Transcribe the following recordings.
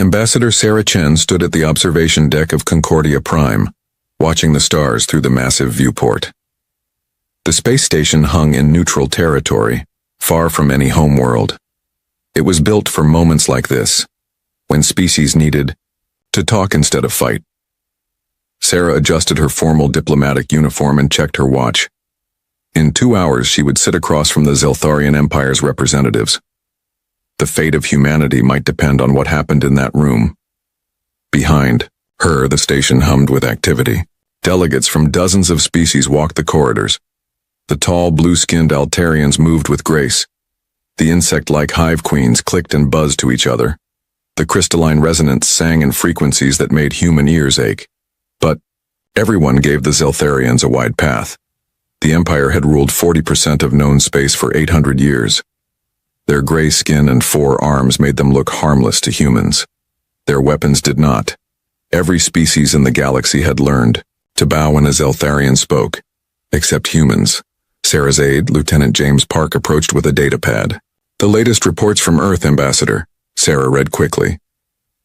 Ambassador Sarah Chen stood at the observation deck of Concordia Prime, watching the stars through the massive viewport. The space station hung in neutral territory, far from any homeworld. It was built for moments like this, when species needed to talk instead of fight. Sarah adjusted her formal diplomatic uniform and checked her watch. In 2 hours, she would sit across from the Zeltharian Empire's representatives. The fate of humanity might depend on what happened in that room. Behind her, the station hummed with activity. Delegates from dozens of species walked the corridors. The tall, blue-skinned Altarians moved with grace. The insect-like hive queens clicked and buzzed to each other. The crystalline resonance sang in frequencies that made human ears ache. But everyone gave the Zeltharians a wide path. The Empire had ruled 40% of known space for 800 years. Their gray skin and 4 arms made them look harmless to humans. Their weapons did not. Every species in the galaxy had learned to bow when a Zeltharian spoke, except humans. Sarah's aide, Lieutenant James Park, approached with a datapad. The latest reports from Earth, Ambassador, Sarah read quickly.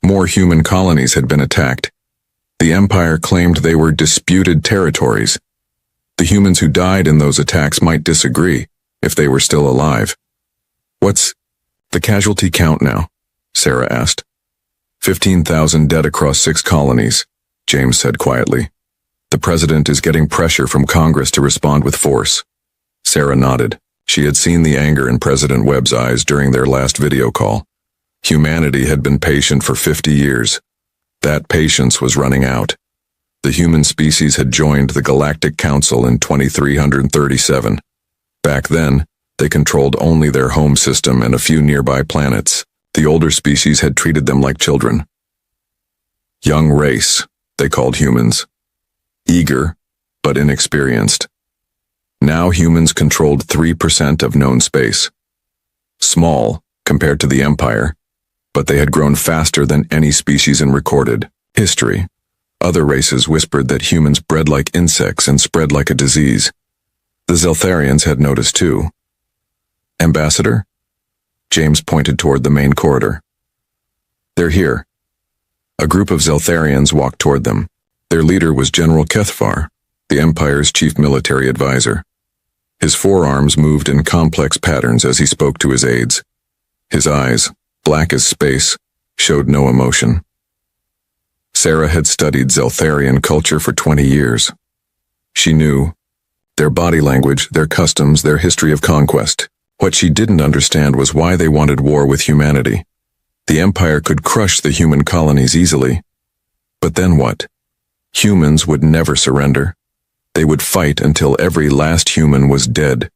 More human colonies had been attacked. The Empire claimed they were disputed territories. The humans who died in those attacks might disagree, if they were still alive. What's the casualty count now? Sarah asked. 15,000 dead across 6 colonies, James said quietly. The president is getting pressure from Congress to respond with force. Sarah nodded. She had seen the anger in President Webb's eyes during their last video call. Humanity had been patient for 50 years. That patience was running out. The human species had joined the Galactic Council in 2337. Back then, they controlled only their home system and a few nearby planets. The older species had treated them like children. Young race, they called humans. Eager, but inexperienced. Now humans controlled 3% of known space. Small, compared to the Empire, but they had grown faster than any species in recorded history. Other races whispered that humans bred like insects and spread like a disease. The Zeltharians had noticed too. Ambassador? James pointed toward the main corridor. They're here. A group of Zeltharians walked toward them. Their leader was General Kethvar, the Empire's chief military advisor. His forearms moved in complex patterns as he spoke to his aides. His eyes, black as space, showed no emotion. Sarah had studied Zeltharian culture for 20 years. She knew their body language, their customs, their history of conquest. What she didn't understand was why they wanted war with humanity. The Empire could crush the human colonies easily. But then what? Humans would never surrender. They would fight until every last human was dead.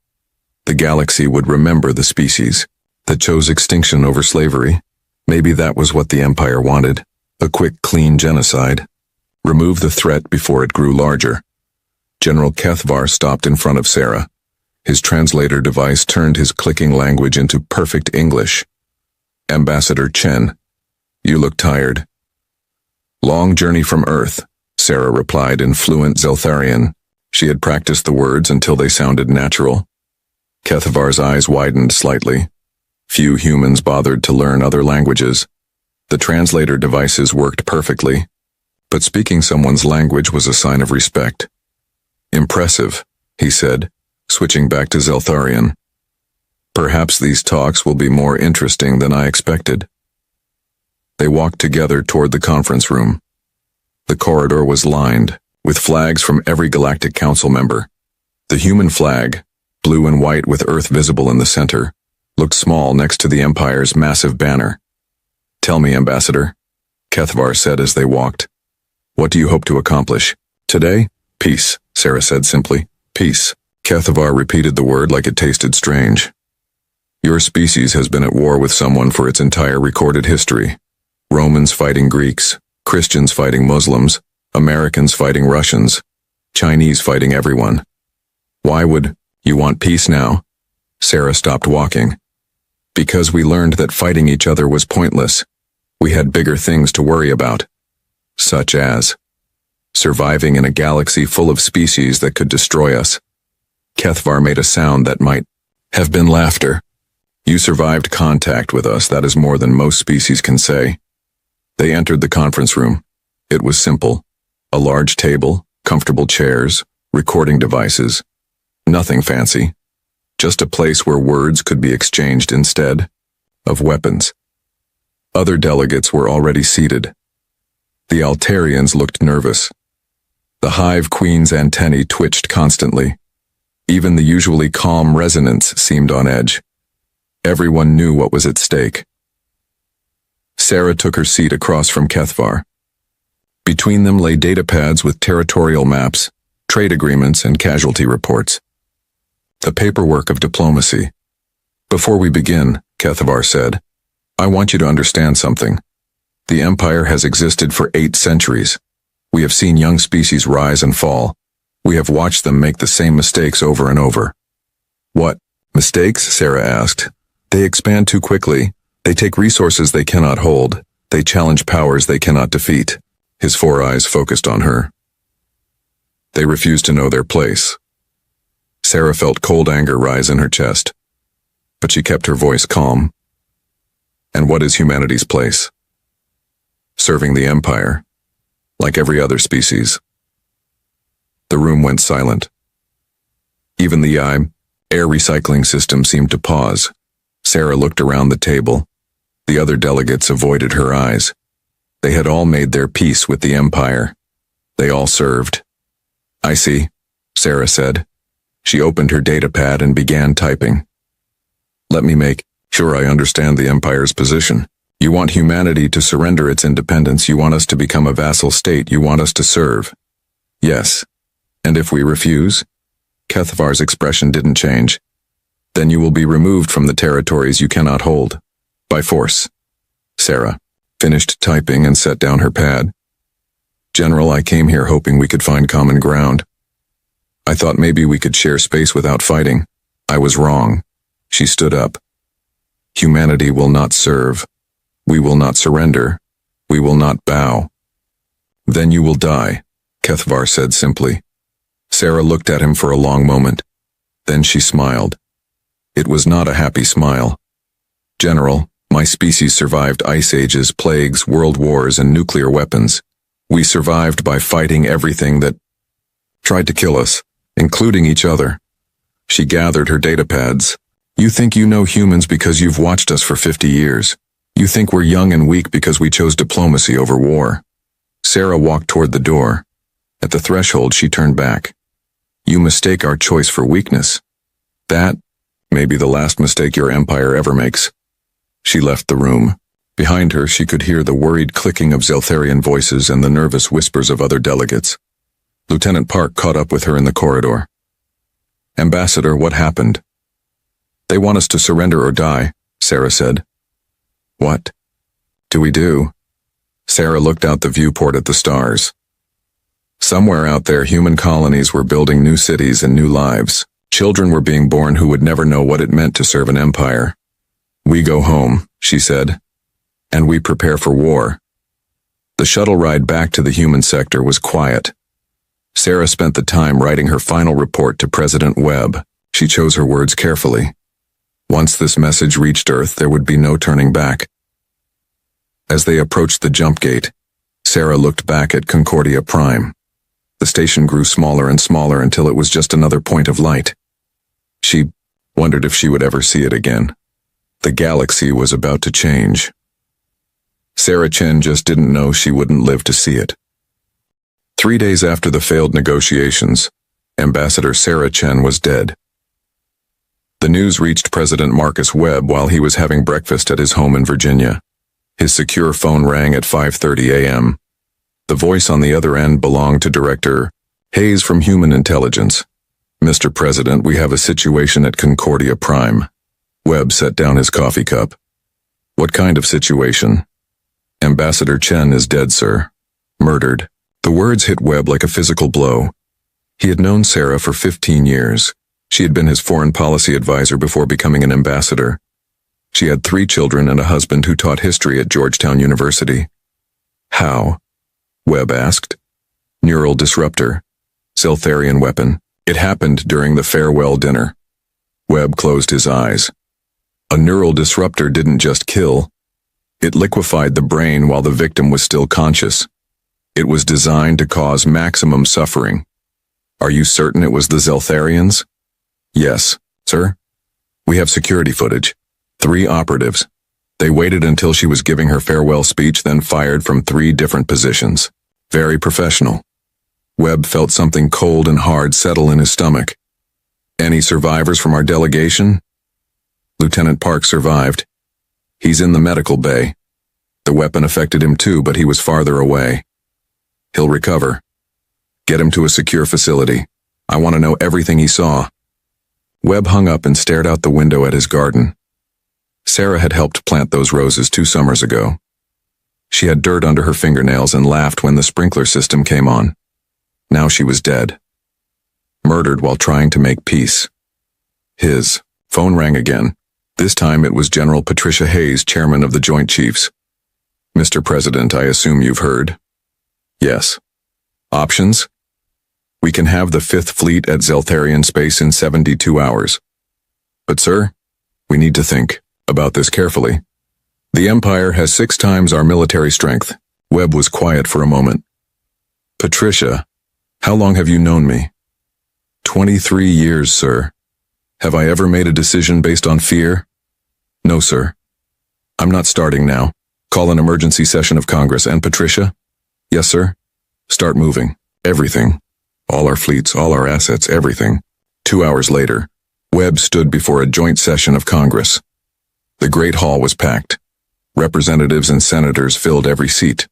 The galaxy would remember the species that chose extinction over slavery. Maybe that was what the Empire wanted. A quick, clean genocide. Remove the threat before it grew larger. General Kethvar stopped in front of Sarah. His translator device turned his clicking language into perfect English. Ambassador Chen, you look tired. Long journey from Earth, Sarah replied in fluent Zeltharian. She had practiced the words until they sounded natural. Kethvar's eyes widened slightly. Few humans bothered to learn other languages. The translator devices worked perfectly, but speaking someone's language was a sign of respect. Impressive, he said, switching back to Zeltharian. Perhaps these talks will be more interesting than I expected. They walked together toward the conference room. The corridor was lined with flags from every Galactic Council member. The human flag, blue and white with Earth visible in the center, looked small next to the Empire's massive banner. Tell me, Ambassador, Kethvar said as they walked. What do you hope to accomplish? Today? Peace, Sarah said simply. Peace. Kethvar repeated the word like it tasted strange. Your species has been at war with someone for its entire recorded history. Romans fighting Greeks, Christians fighting Muslims, Americans fighting Russians, Chinese fighting everyone. Why would you want peace now? Sarah stopped walking. Because we learned that fighting each other was pointless. We had bigger things to worry about. Such as surviving in a galaxy full of species that could destroy us. Kethvar made a sound that might have been laughter. You survived contact with us, that is more than most species can say. They entered the conference room. It was simple. A large table, comfortable chairs, recording devices. Nothing fancy. Just a place where words could be exchanged instead of weapons. Other delegates were already seated. The Altarians looked nervous. The Hive Queen's antennae twitched constantly. Even the usually calm resonance seemed on edge. Everyone knew what was at stake. Sarah took her seat across from Kethvar. Between them lay datapads with territorial maps, trade agreements, and casualty reports. The paperwork of diplomacy. Before we begin, Kethvar said, I want you to understand something. The Empire has existed for 8 centuries. We have seen young species rise and fall. We have watched them make the same mistakes over and over. What mistakes? Sarah asked. They expand too quickly. They take resources they cannot hold. They challenge powers they cannot defeat. His 4 eyes focused on her. They refuse to know their place. Sarah felt cold anger rise in her chest, but she kept her voice calm. And what is humanity's place? Serving the Empire, like every other species. The room went silent. Even the air recycling system seemed to pause. Sarah looked around the table. The other delegates avoided her eyes. They had all made their peace with the Empire. They all served. I see, Sarah said. She opened her datapad and began typing. Let me make sure I understand the Empire's position. You want humanity to surrender its independence. You want us to become a vassal state. You want us to serve. Yes. And if we refuse? Kethvar's expression didn't change. Then you will be removed from the territories you cannot hold. By force. Sarah finished typing and set down her pad. General, I came here hoping we could find common ground. I thought maybe we could share space without fighting. I was wrong. She stood up. Humanity will not serve. We will not surrender. We will not bow. Then you will die, Kethvar said simply. Sarah looked at him for a long moment. Then she smiled. It was not a happy smile. General, my species survived ice ages, plagues, world wars, and nuclear weapons. We survived by fighting everything that tried to kill us, including each other. She gathered her datapads. You think you know humans because you've watched us for 50 years. You think we're young and weak because we chose diplomacy over war. Sarah walked toward the door. At the threshold, she turned back. You mistake our choice for weakness. That may be the last mistake your empire ever makes. She left the room. Behind her, she could hear the worried clicking of Zeltharian voices and the nervous whispers of other delegates. Lieutenant Park caught up with her in the corridor. Ambassador, what happened? They want us to surrender or die, Sarah said. What do we do? Sarah looked out the viewport at the stars. Somewhere out there, human colonies were building new cities and new lives. Children were being born who would never know what it meant to serve an empire. We go home, she said, and we prepare for war. The shuttle ride back to the human sector was quiet. Sarah spent the time writing her final report to President Webb. She chose her words carefully. Once this message reached Earth, there would be no turning back. As they approached the jump gate, Sarah looked back at Concordia Prime. The station grew smaller and smaller until it was just another point of light. She wondered if she would ever see it again. The galaxy was about to change. Sarah Chen just didn't know she wouldn't live to see it. 3 days after the failed negotiations, Ambassador Sarah Chen was dead. The news reached President Marcus Webb while he was having breakfast at his home in Virginia. His secure phone rang at 5:30 a.m. The voice on the other end belonged to Director Hayes from Human Intelligence. Mr. President, we have a situation at Concordia Prime. Webb set down his coffee cup. What kind of situation? Ambassador Chen is dead, sir. Murdered. The words hit Webb like a physical blow. He had known Sarah for 15 years. She had been his foreign policy advisor before becoming an ambassador. She had 3 children and a husband who taught history at Georgetown University. How? Webb asked. Neural disruptor. Zeltharian weapon. It happened during the farewell dinner. Webb closed his eyes. A neural disruptor didn't just kill. It liquefied the brain while the victim was still conscious. It was designed to cause maximum suffering. Are you certain it was the Zeltharians? Yes, sir. We have security footage. 3 operatives. They waited until she was giving her farewell speech, then fired from 3 different positions. Very professional. Webb felt something cold and hard settle in his stomach. Any survivors from our delegation? Lieutenant Park survived. He's in the medical bay. The weapon affected him too, but he was farther away. He'll recover. Get him to a secure facility. I want to know everything he saw. Webb hung up and stared out the window at his garden. Sarah had helped plant those roses 2 summers ago. She had dirt under her fingernails and laughed when the sprinkler system came on. Now she was dead. Murdered while trying to make peace. His phone rang again. This time it was General Patricia Hayes, chairman of the Joint Chiefs. Mr. President, I assume you've heard. Yes. Options? We can have the 5th Fleet at Zeltharian space in 72 hours. But sir, we need to think about this carefully. The Empire has 6 times our military strength. Webb was quiet for a moment. Patricia, how long have you known me? 23 years, sir. Have I ever made a decision based on fear? No, sir. I'm not starting now. Call an emergency session of Congress. And Patricia? Yes, sir. Start moving. Everything. All our fleets, all our assets, everything. 2 hours later, Webb stood before a joint session of Congress. The Great Hall was packed. Representatives and senators filled every seat.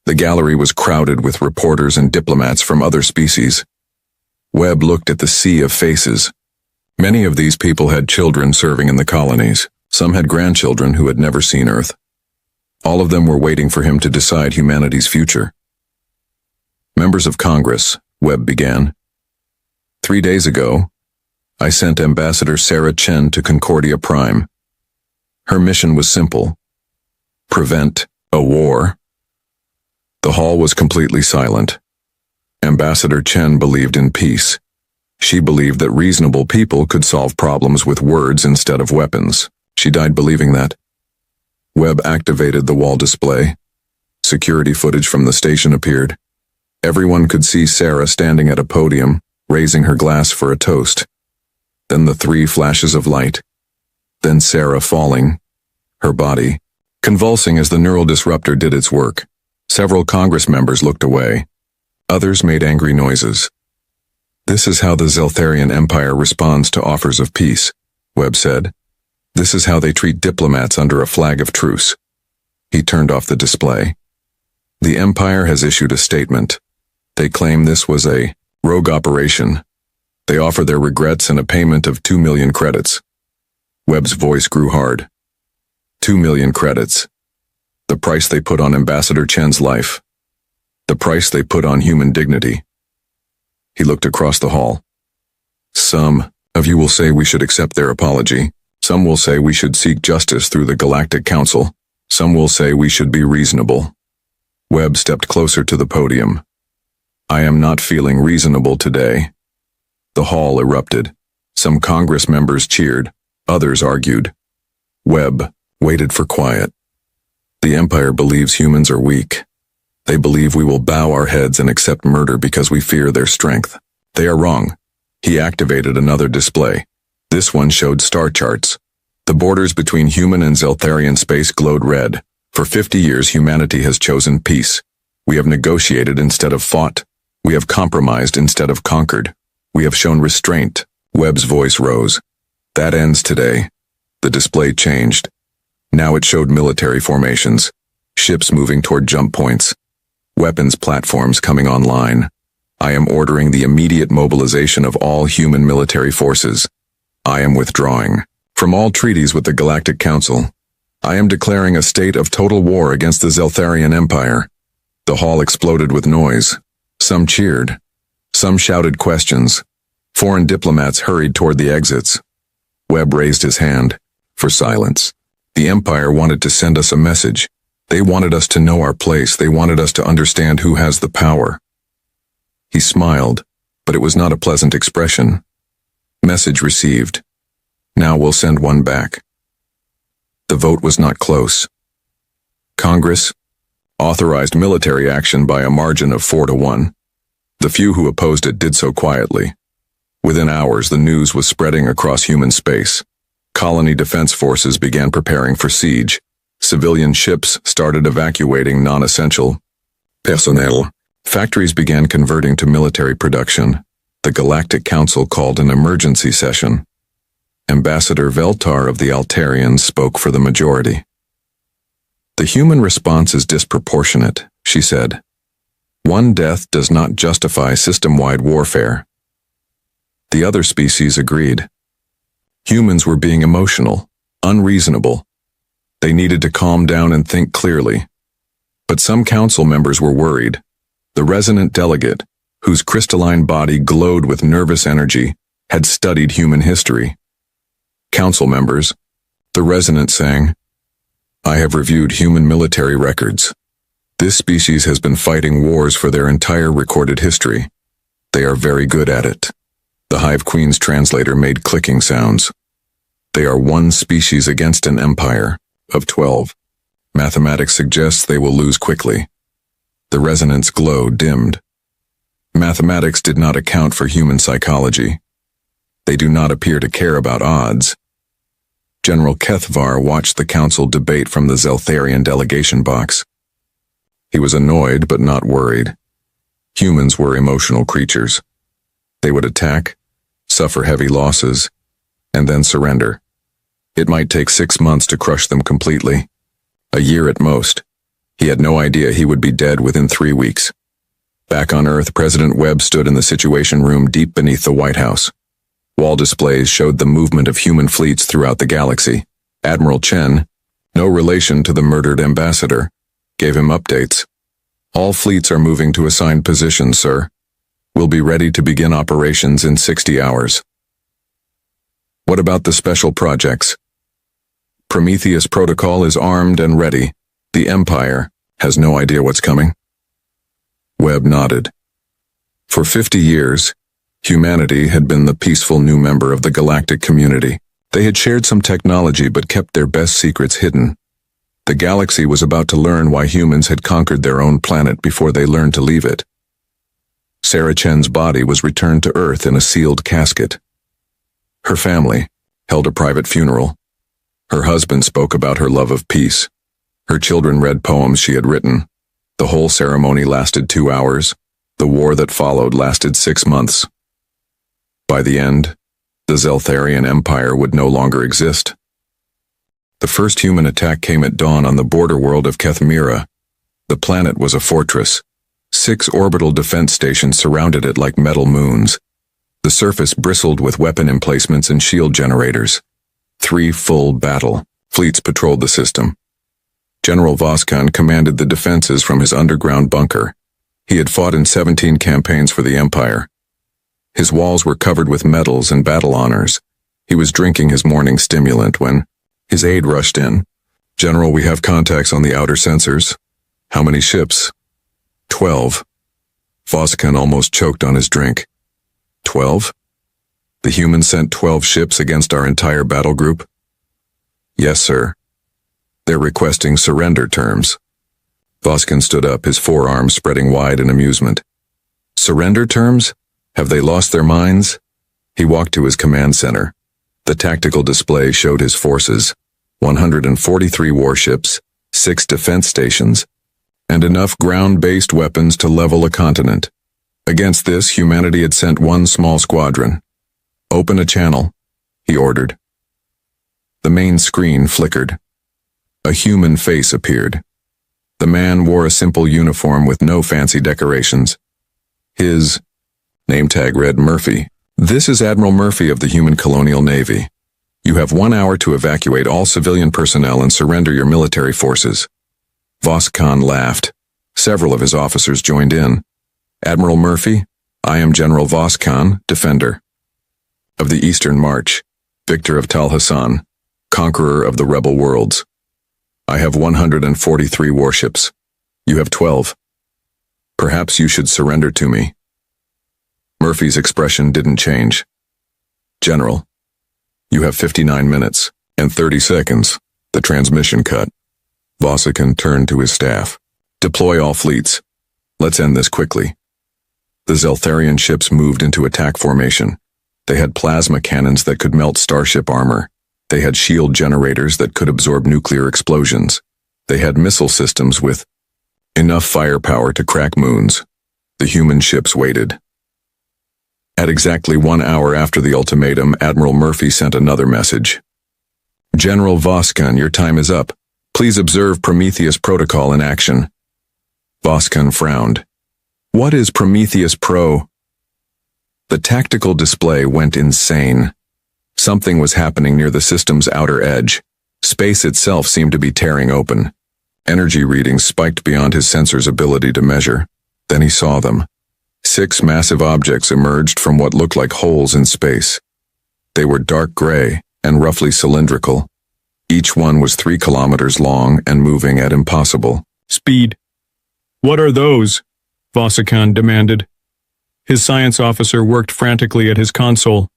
The gallery was crowded with reporters and diplomats from other species. Webb looked at the sea of faces. Many of these people had children serving in the colonies. Some had grandchildren who had never seen Earth. All of them were waiting for him to decide humanity's future. Members of Congress, Webb began. 3 days ago, I sent Ambassador Sarah Chen to Concordia Prime. Her mission was simple: prevent a war. The hall was completely silent. Ambassador Chen believed in peace. She believed that reasonable people could solve problems with words instead of weapons. She died believing that. Webb activated the wall display. Security footage from the station appeared. Everyone could see Sarah standing at a podium, raising her glass for a toast. Then the 3 flashes of light. Then Sarah falling, her body convulsing as the neural disruptor did its work. Several Congress members looked away. Others made angry noises. This is how the Zeltharian Empire responds to offers of peace, Webb said. This is how they treat diplomats under a flag of truce. He turned off the display. The Empire has issued a statement. They claim this was a rogue operation. They offer their regrets and a payment of 2 million credits. Webb's voice grew hard. 2 million credits. The price they put on Ambassador Chen's life. The price they put on human dignity. He looked across the hall. Some of you will say we should accept their apology. Some will say we should seek justice through the Galactic Council. Some will say we should be reasonable. Webb stepped closer to the podium. I am not feeling reasonable today. The hall erupted. Some Congress members cheered. Others argued. Webb waited for quiet. The Empire believes humans are weak. They believe we will bow our heads and accept murder because we fear their strength. They are wrong. He activated another display. This one showed star charts. The borders between human and Zeltharian space glowed red. For 50 years humanity has chosen peace. We have negotiated instead of fought. We have compromised instead of conquered. We have shown restraint. Webb's voice rose. That ends today. The display changed. Now it showed military formations. Ships moving toward jump points. Weapons platforms coming online. I am ordering the immediate mobilization of all human military forces. I am withdrawing from all treaties with the Galactic Council. I am declaring a state of total war against the Zeltharian Empire. The hall exploded with noise. Some cheered. Some shouted questions. Foreign diplomats hurried toward the exits. Webb raised his hand for silence. The Empire wanted to send us a message. They wanted us to know our place. They wanted us to understand who has the power. He smiled, but it was not a pleasant expression. Message received. Now we'll send one back. The vote was not close. Congress authorized military action by a margin of 4-1. The few who opposed it did so quietly. Within hours, the news was spreading across human space. Colony defense forces began preparing for siege. Civilian ships started evacuating non-essential personnel. Factories began converting to military production. The Galactic Council called an emergency session. Ambassador Veltar of the Altarians spoke for the majority. The human response is disproportionate, she said. One death does not justify system-wide warfare. The other species agreed. Humans were being emotional, unreasonable. They needed to calm down and think clearly. But some council members were worried. The resonant delegate, whose crystalline body glowed with nervous energy, had studied human history. Council members, the resonant sang, "I have reviewed human military records. This species has been fighting wars for their entire recorded history. They are very good at it." The Hive Queen's translator made clicking sounds. They are one species against an empire of 12. Mathematics suggests they will lose quickly. The resonance glow dimmed. Mathematics did not account for human psychology. They do not appear to care about odds. General Kethvar watched the council debate from the Zeltharian delegation box. He was annoyed but not worried. Humans were emotional creatures. They would attack, suffer heavy losses, and then surrender. It might take 6 months to crush them completely. A year at most. He had no idea he would be dead within 3 weeks. Back on Earth, President Webb stood in the Situation Room deep beneath the White House. Wall displays showed the movement of human fleets throughout the galaxy. Admiral Chen, no relation to the murdered ambassador, gave him updates. "All fleets are moving to assigned positions, sir. We'll be ready to begin operations in 60 hours. What about the special projects? Prometheus Protocol is armed and ready. The Empire has no idea what's coming." Webb nodded. For 50 years, humanity had been the peaceful new member of the galactic community. They had shared some technology but kept their best secrets hidden. The galaxy was about to learn why humans had conquered their own planet before they learned to leave it. Sarah Chen's body was returned to Earth in a sealed casket. Her family held a private funeral. Her husband spoke about her love of peace. Her children read poems she had written. The whole ceremony lasted 2 hours. The war that followed lasted 6 months. By the end, the Zeltharian Empire would no longer exist. The first human attack came at dawn on the border world of Kethmira. The planet was a fortress. 6 orbital defense stations surrounded it like metal moons. The surface bristled with weapon emplacements and shield generators. 3 full battle fleets patrolled the system. General Voskan commanded the defenses from his underground bunker. He had fought in 17 campaigns for the Empire. His walls were covered with medals and battle honors. He was drinking his morning stimulant when his aide rushed in. "General, we have contacts on the outer sensors." "How many ships?" 12. Voskan almost choked on his drink. 12? The humans sent 12 ships against our entire battle group? "Yes, sir. They're requesting surrender terms." Voskan stood up, his forearms spreading wide in amusement. "Surrender terms? Have they lost their minds?" He walked to his command center. The tactical display showed his forces, 143 warships, 6 defense stations, and enough ground-based weapons to level a continent. Against this, humanity had sent 1 small squadron. "Open a channel," he ordered. The main screen flickered. A human face appeared. The man wore a simple uniform with no fancy decorations. His name tag read Murphy. "This is Admiral Murphy of the Human Colonial Navy. You have 1 hour to evacuate all civilian personnel and surrender your military forces." Voskan laughed. Several of his officers joined in. "Admiral Murphy, I am General Voskan, Defender of the Eastern March, victor of Tal Hassan, conqueror of the rebel worlds. I have 143 warships. You have 12. Perhaps you should surrender to me." Murphy's expression didn't change. "General, you have 59 minutes and 30 seconds. The transmission cut." Vossikan turned to his staff. Deploy all fleets. Let's end this quickly. The Zeltharian ships moved into attack formation. They had plasma cannons that could melt starship armor. They had shield generators that could absorb nuclear explosions. They had missile systems with enough firepower to crack moons. The human ships waited. At exactly 1 hour after the ultimatum, Admiral Murphy sent another message. General Vossikan, your time is up. Please observe Prometheus Protocol in action. Vossikan frowned. What is Prometheus Pro? The tactical display went insane. Something was happening near the system's outer edge. Space itself seemed to be tearing open. Energy readings spiked beyond his sensor's ability to measure. Then he saw them. 6 massive objects emerged from what looked like holes in space. They were dark gray and roughly cylindrical. Each one was 3 kilometers long and moving at impossible speed. What are those? Vossikan demanded. His science officer worked frantically at his console.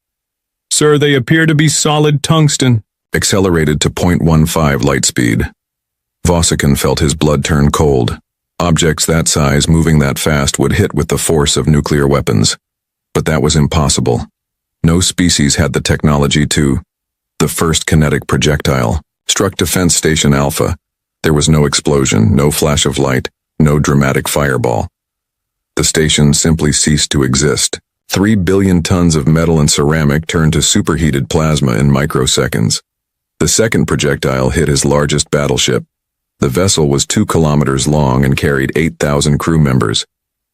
Sir, they appear to be solid tungsten. Accelerated to 0.15 light speed. Vossikan felt his blood turn cold. Objects that size moving that fast would hit with the force of nuclear weapons. But that was impossible. No species had the technology to. The first kinetic projectile struck Defense Station Alpha. There was no explosion, no flash of light, no dramatic fireball. The station simply ceased to exist. 3 billion tons of metal and ceramic turned to superheated plasma in microseconds. The second projectile hit his largest battleship. The vessel was 2 kilometers long and carried 8,000 crew members.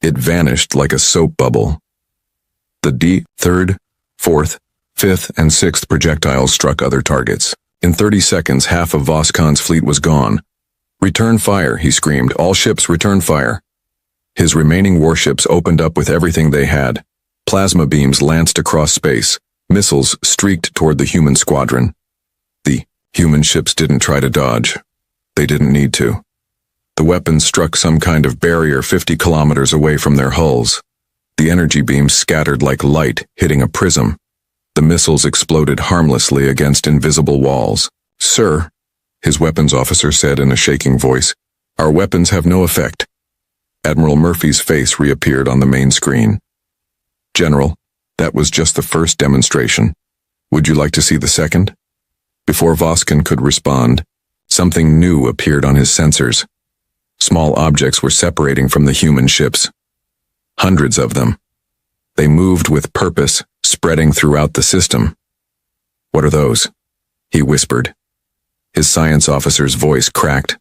It vanished like a soap bubble. The third, fourth, fifth, and sixth projectiles struck other targets. In 30 seconds, half of Vossikan's fleet was gone. Return fire, he screamed. All ships return fire. His remaining warships opened up with everything they had. Plasma beams lanced across space. Missiles streaked toward the human squadron. The human ships didn't try to dodge. They didn't need to. The weapons struck some kind of barrier 50 kilometers away from their hulls. The energy beams scattered like light, hitting a prism. The missiles exploded harmlessly against invisible walls. Sir, his weapons officer said in a shaking voice, our weapons have no effect. Admiral Murphy's face reappeared on the main screen. General, that was just the first demonstration. Would you like to see the second? Before Vossikan could respond, something new appeared on his sensors. Small objects were separating from the human ships. Hundreds of them. They moved with purpose, spreading throughout the system. What are those? He whispered. His science officer's voice cracked.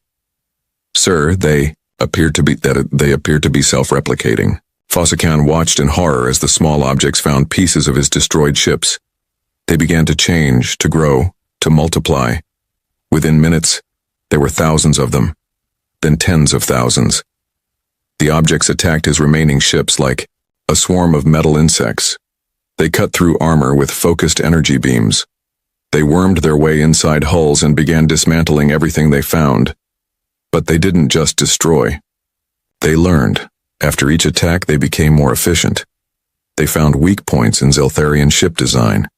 Sir, they appear to be self-replicating. Vossikan watched in horror as the small objects found pieces of his destroyed ships. They began to change, to grow, to multiply. Within minutes, there were thousands of them, then tens of thousands. The objects attacked his remaining ships like a swarm of metal insects. They cut through armor with focused energy beams. They wormed their way inside hulls and began dismantling everything they found. But they didn't just destroy. They learned. After each attack, they became more efficient. They found weak points in Zeltharian ship design.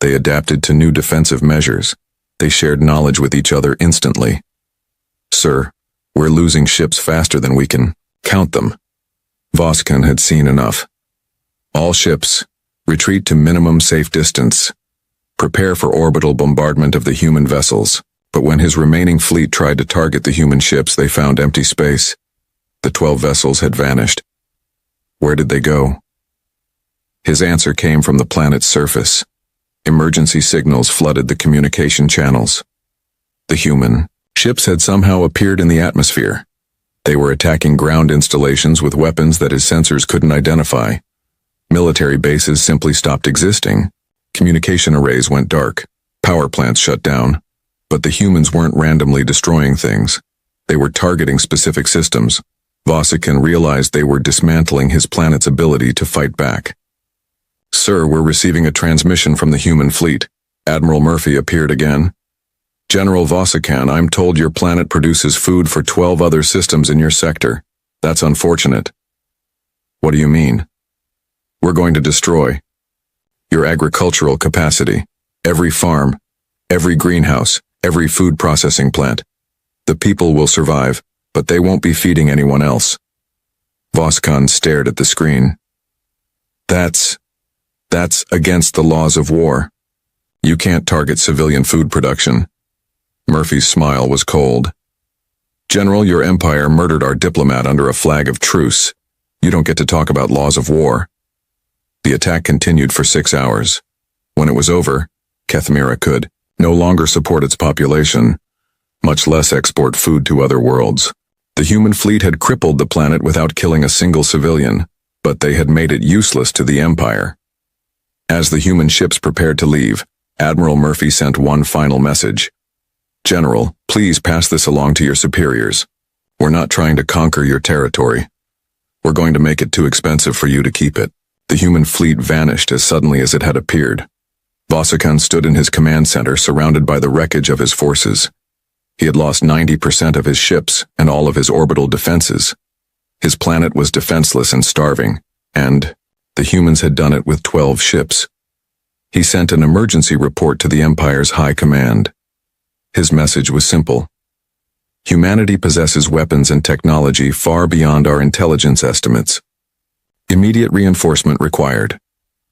They adapted to new defensive measures. They shared knowledge with each other instantly. Sir, we're losing ships faster than we can count them. Vossikan had seen enough. All ships, retreat to minimum safe distance. Prepare for orbital bombardment of the human vessels. But when his remaining fleet tried to target the human ships, they found empty space. The 12 vessels had vanished. Where did they go? His answer came from the planet's surface. Emergency signals flooded the communication channels. The human ships had somehow appeared in the atmosphere. They were attacking ground installations with weapons that his sensors couldn't identify. Military bases simply stopped existing. Communication arrays went dark. Power plants shut down. But the humans weren't randomly destroying things. They were targeting specific systems. Vossikan realized they were dismantling his planet's ability to fight back. Sir, we're receiving a transmission from the human fleet. Admiral Murphy appeared again. General Vossikan, I'm told your planet produces food for 12 other systems in your sector. That's unfortunate. What do you mean? We're going to destroy your agricultural capacity. Every farm, every greenhouse, every food processing plant. The people will survive, but they won't be feeding anyone else. Voskon stared at the screen. That's against the laws of war. You can't target civilian food production. Murphy's smile was cold. General, your empire murdered our diplomat under a flag of truce. You don't get to talk about laws of war. The attack continued for 6 hours. When it was over, Kethmira could no longer support its population, much less export food to other worlds. The human fleet had crippled the planet without killing a single civilian, but they had made it useless to the Empire. As the human ships prepared to leave, Admiral Murphy sent one final message. General, please pass this along to your superiors. We're not trying to conquer your territory. We're going to make it too expensive for you to keep it. The human fleet vanished as suddenly as it had appeared. Voskon stood in his command center surrounded by the wreckage of his forces. He had lost 90% of his ships and all of his orbital defenses. His planet was defenseless and starving, and the humans had done it with 12 ships. He sent an emergency report to the Empire's high command. His message was simple. Humanity possesses weapons and technology far beyond our intelligence estimates. Immediate reinforcement required.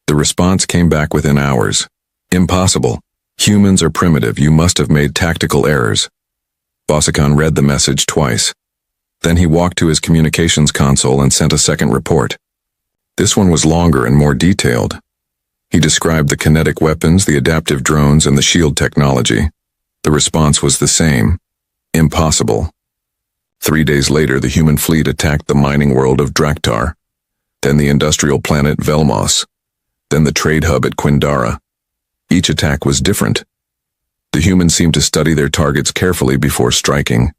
The response came back within hours. Impossible. Humans are primitive. You must have made tactical errors. Voskon read the message twice. Then he walked to his communications console and sent a second report. This one was longer and more detailed. He described the kinetic weapons, the adaptive drones, and the shield technology. The response was the same. Impossible. 3 days later, the human fleet attacked the mining world of Draktar, then the industrial planet Velmos, then the trade hub at Quindara. Each attack was different. The humans seemed to study their targets carefully before striking.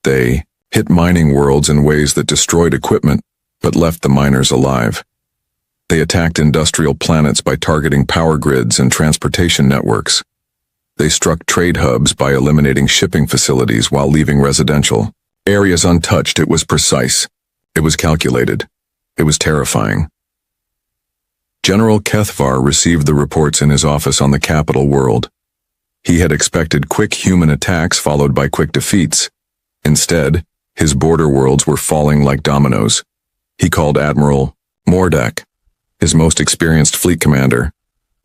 They hit mining worlds in ways that destroyed equipment, but left the miners alive. They attacked industrial planets by targeting power grids and transportation networks. They struck trade hubs by eliminating shipping facilities while leaving residential areas untouched. It was precise. It was calculated. It was terrifying. General Kethvar received the reports in his office on the capital world. He had expected quick human attacks followed by quick defeats. Instead, his border worlds were falling like dominoes. He called Admiral Mordak, his most experienced fleet commander.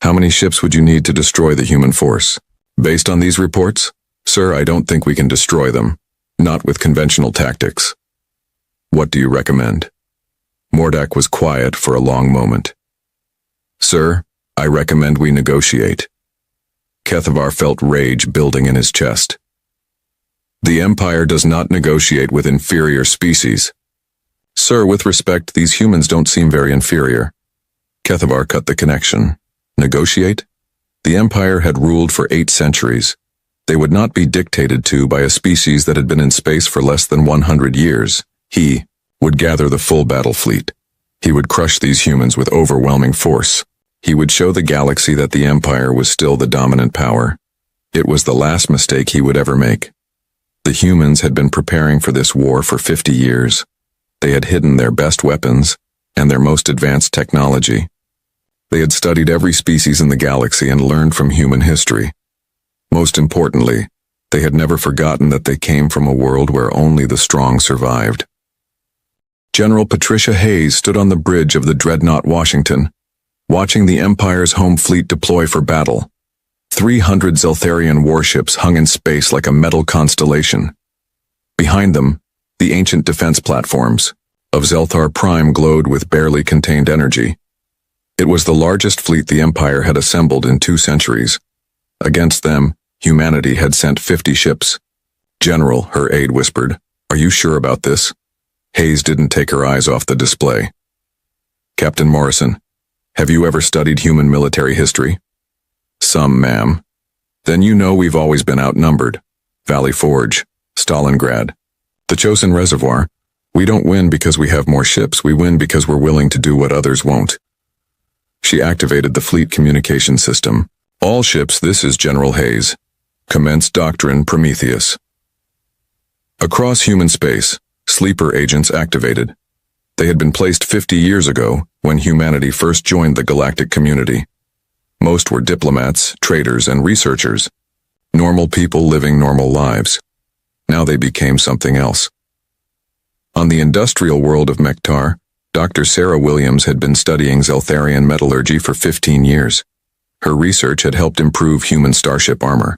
How many ships would you need to destroy the human force? Based on these reports, sir, I don't think we can destroy them. Not with conventional tactics. What do you recommend? Mordak was quiet for a long moment. Sir, I recommend we negotiate. Kethvar felt rage building in his chest. The Empire does not negotiate with inferior species. Sir, with respect, these humans don't seem very inferior. Kethvar cut the connection. Negotiate? The Empire had ruled for 8 centuries. They would not be dictated to by a species that had been in space for less than 100 years. He would gather the full battle fleet. He would crush these humans with overwhelming force. He would show the galaxy that the Empire was still the dominant power. It was the last mistake he would ever make. The humans had been preparing for this war for 50 years. They had hidden their best weapons and their most advanced technology. They had studied every species in the galaxy and learned from human history. Most importantly, they had never forgotten that they came from a world where only the strong survived. General Patricia Hayes stood on the bridge of the dreadnought Washington, watching the Empire's home fleet deploy for battle. 300 Zeltharian warships hung in space like a metal constellation. Behind them, the ancient defense platforms of Zelthar Prime glowed with barely contained energy. It was the largest fleet the Empire had assembled in 2 centuries. Against them, humanity had sent 50 ships. General, her aide whispered, "Are you sure about this?" Hayes didn't take her eyes off the display. Captain Morrison, have you ever studied human military history? Some, ma'am. Then you know we've always been outnumbered. Valley Forge, Stalingrad, the Chosin Reservoir. We don't win because we have more ships. We win because we're willing to do what others won't. She activated the fleet communication system. All ships, this is General Hayes. Commence Doctrine Prometheus. Across human space, sleeper agents activated. They had been placed 50 years ago when humanity first joined the galactic community. Most were diplomats, traders, and researchers. Normal people living normal lives. Now they became something else. On the industrial world of Mektar, Dr. Sarah Williams had been studying Zeltharian metallurgy for 15 years. Her research had helped improve human starship armor.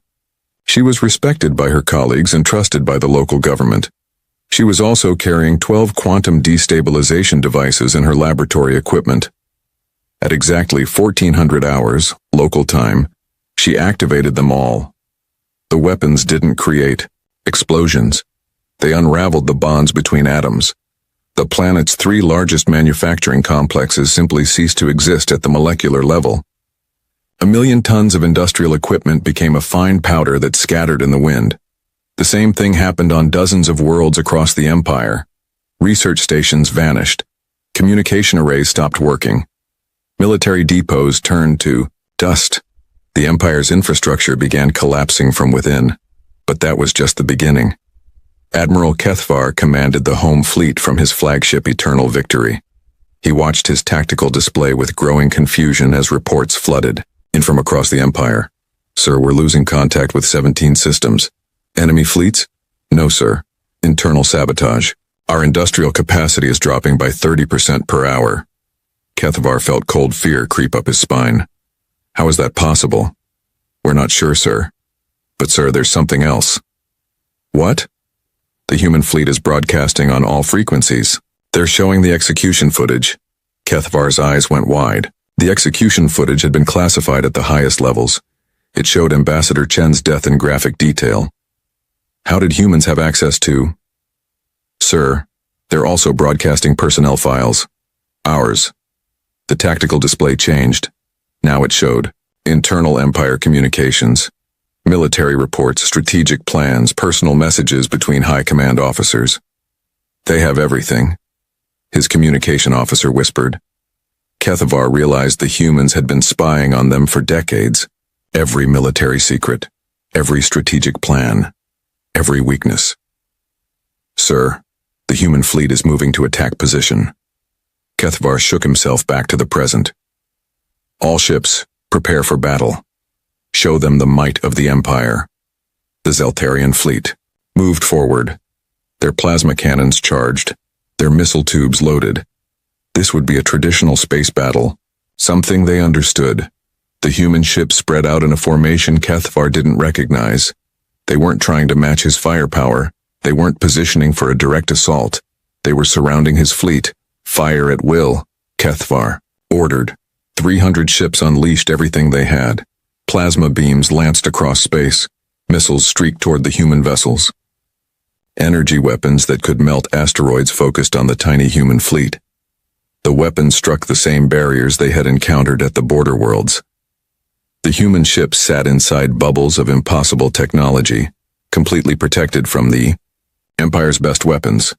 She was respected by her colleagues and trusted by the local government. She was also carrying 12 quantum destabilization devices in her laboratory equipment. At exactly 1400 hours, local time, she activated them all. The weapons didn't create explosions. They unraveled the bonds between atoms. The planet's 3 largest manufacturing complexes simply ceased to exist at the molecular level. 1 million tons of industrial equipment became a fine powder that scattered in the wind. The same thing happened on dozens of worlds across the empire. Research stations vanished. Communication arrays stopped working. Military depots turned to dust. The empire's infrastructure began collapsing from within. But that was just the beginning. Admiral Kethvar commanded the home fleet from his flagship Eternal Victory. He watched his tactical display with growing confusion as reports flooded in from across the empire. Sir, we're losing contact with 17 systems. Enemy fleets? No, sir. Internal sabotage. Our industrial capacity is dropping by 30% per hour. Kethvar felt cold fear creep up his spine. How is that possible? We're not sure, sir. But, sir, there's something else. What? The human fleet is broadcasting on all frequencies. They're showing the execution footage. Kethvar's eyes went wide. The execution footage had been classified at the highest levels. It showed Ambassador Chen's death in graphic detail. How did humans have access to? Sir, they're also broadcasting personnel files. Ours. The tactical display changed. Now it showed internal Empire communications, military reports, strategic plans, personal messages between high command officers. They have everything, his communication officer whispered. Kethvar realized the humans had been spying on them for decades. Every military secret, every strategic plan, every weakness. Sir, the human fleet is moving to attack position. Kethvar shook himself back to the present. All ships, prepare for battle. Show them the might of the Empire. The Zeltharian fleet moved forward, their plasma cannons charged, their missile tubes loaded. This would be a traditional space battle, something they understood. The human ships spread out in a formation Kethvar didn't recognize. They weren't trying to match his firepower. They weren't positioning for a direct assault. They were surrounding his fleet. Fire at will, Kethvar ordered. 300 ships unleashed everything they had. Plasma beams lanced across space. Missiles streaked toward the human vessels. Energy weapons that could melt asteroids focused on the tiny human fleet. The weapons struck the same barriers they had encountered at the border worlds. The human ships sat inside bubbles of impossible technology, completely protected from the Empire's best weapons.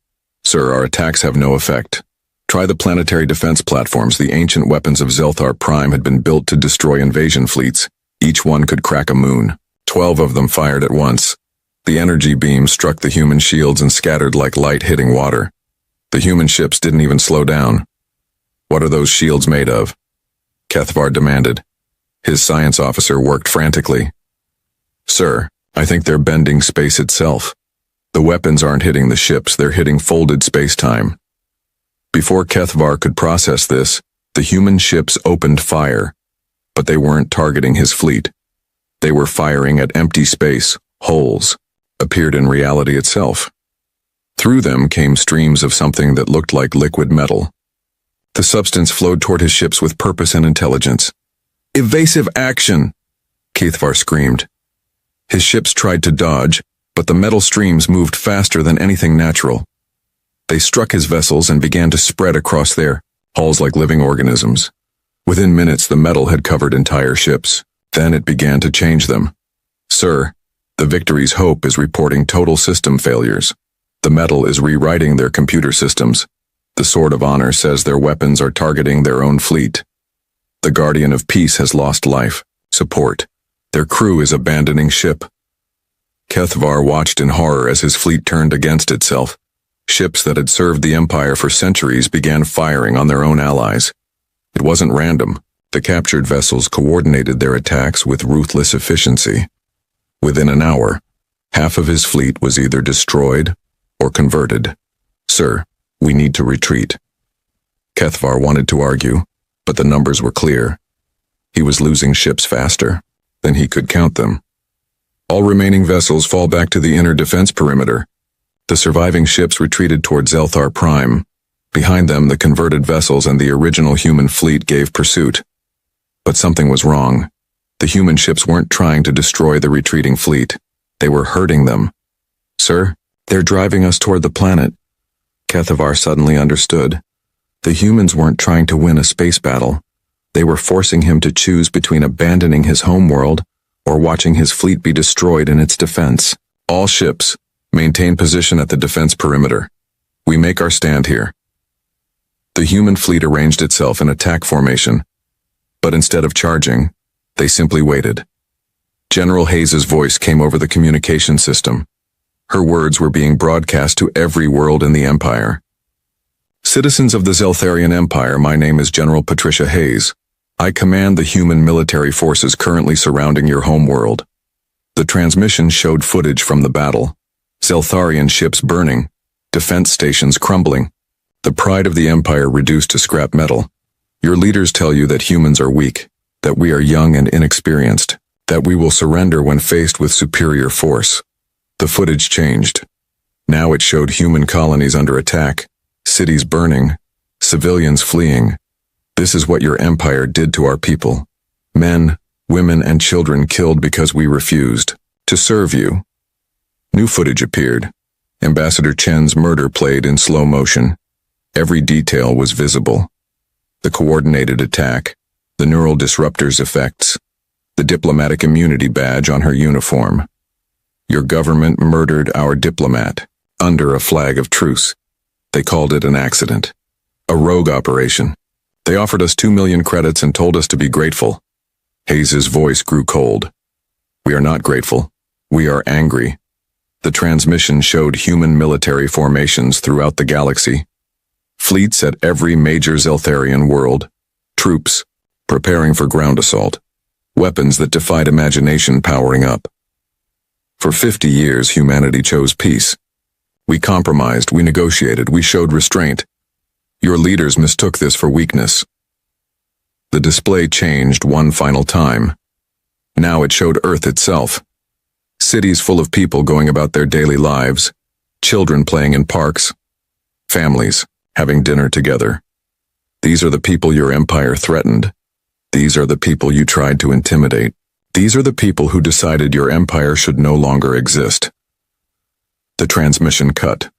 Sir, our attacks have no effect. Try the planetary defense platforms. The ancient weapons of Zelthar Prime had been built to destroy invasion fleets. Each one could crack a moon. 12 of them fired at once. The energy beams struck the human shields and scattered like light hitting water. The human ships didn't even slow down. What are those shields made of? Kethvar demanded. His science officer worked frantically. Sir, I think they're bending space itself. The weapons aren't hitting the ships, they're hitting folded space-time. Before Kethvar could process this, the human ships opened fire. But they weren't targeting his fleet. They were firing at empty space, holes, appeared in reality itself. Through them came streams of something that looked like liquid metal. The substance flowed toward his ships with purpose and intelligence. Evasive action! Kethvar screamed. His ships tried to dodge, but the metal streams moved faster than anything natural. They struck his vessels and began to spread across their hulls like living organisms. Within minutes, the metal had covered entire ships. Then it began to change them. Sir, the Victory's Hope is reporting total system failures. The metal is rewriting their computer systems. The Sword of Honor says their weapons are targeting their own fleet. The Guardian of Peace has lost life, support. Their crew is abandoning ship. Kethvar watched in horror as his fleet turned against itself. Ships that had served the Empire for centuries began firing on their own allies. It wasn't random. The captured vessels coordinated their attacks with ruthless efficiency. Within an hour, Half of his fleet was either destroyed or converted. Sir, we need to retreat. Kethvar wanted to argue, but the numbers were clear. He was losing ships faster than he could count them. All remaining vessels fall back to the inner defense perimeter. The surviving ships retreated toward Zelthar Prime. Behind them, the converted vessels and the original human fleet gave pursuit. But something was wrong. The human ships weren't trying to destroy the retreating fleet. They were hurting them. Sir, they're driving us toward the planet. Kethvar suddenly understood. The humans weren't trying to win a space battle. They were forcing him to choose between abandoning his homeworld or watching his fleet be destroyed in its defense. All ships, maintain position at the defense perimeter. We make our stand here. The human fleet arranged itself in attack formation, but instead of charging, they simply waited. General Hayes's voice came over the communication system. Her words were being broadcast to every world in the Empire. Citizens of the Zeltharian Empire, my name is General Patricia Hayes. I command the human military forces currently surrounding your homeworld. The transmission showed footage from the battle. Zeltharian ships burning, defense stations crumbling, the pride of the Empire reduced to scrap metal. Your leaders tell you that humans are weak, that we are young and inexperienced, that we will surrender when faced with superior force. The footage changed. Now it showed human colonies under attack, cities burning, civilians fleeing. This is what your empire did to our people. Men, women, and children killed because we refused to serve you. New footage appeared. Ambassador Chen's murder played in slow motion. Every detail was visible. The coordinated attack, the neural disruptor's effects, the diplomatic immunity badge on her uniform. Your government murdered our diplomat under a flag of truce. They called it an accident, a rogue operation. They offered us 2 million credits and told us to be grateful. Hayes's voice grew cold. We are not grateful. We are angry. The transmission showed human military formations throughout the galaxy. Fleets at every major Zeltharian world. Troops preparing for ground assault. Weapons that defied imagination powering up. For 50 years, humanity chose peace. We compromised, we negotiated, we showed restraint. Your leaders mistook this for weakness. The display changed one final time. Now it showed Earth itself. Cities full of people going about their daily lives, children playing in parks, families having dinner together. These are the people your empire threatened. These are the people you tried to intimidate. These are the people who decided your empire should no longer exist. The transmission cut.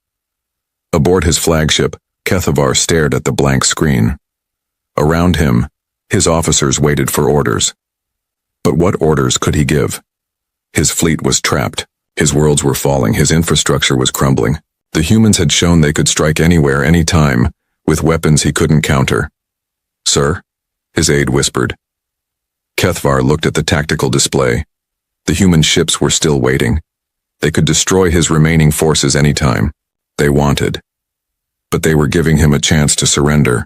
Aboard his flagship, Kethvar stared at the blank screen. Around him, his officers waited for orders. But what orders could he give? His fleet was trapped. His worlds were falling. His infrastructure was crumbling. The humans had shown they could strike anywhere, anytime, with weapons he couldn't counter. Sir, his aide whispered. Kethvar looked at the tactical display. The human ships were still waiting. They could destroy his remaining forces anytime they wanted. But they were giving him a chance to surrender.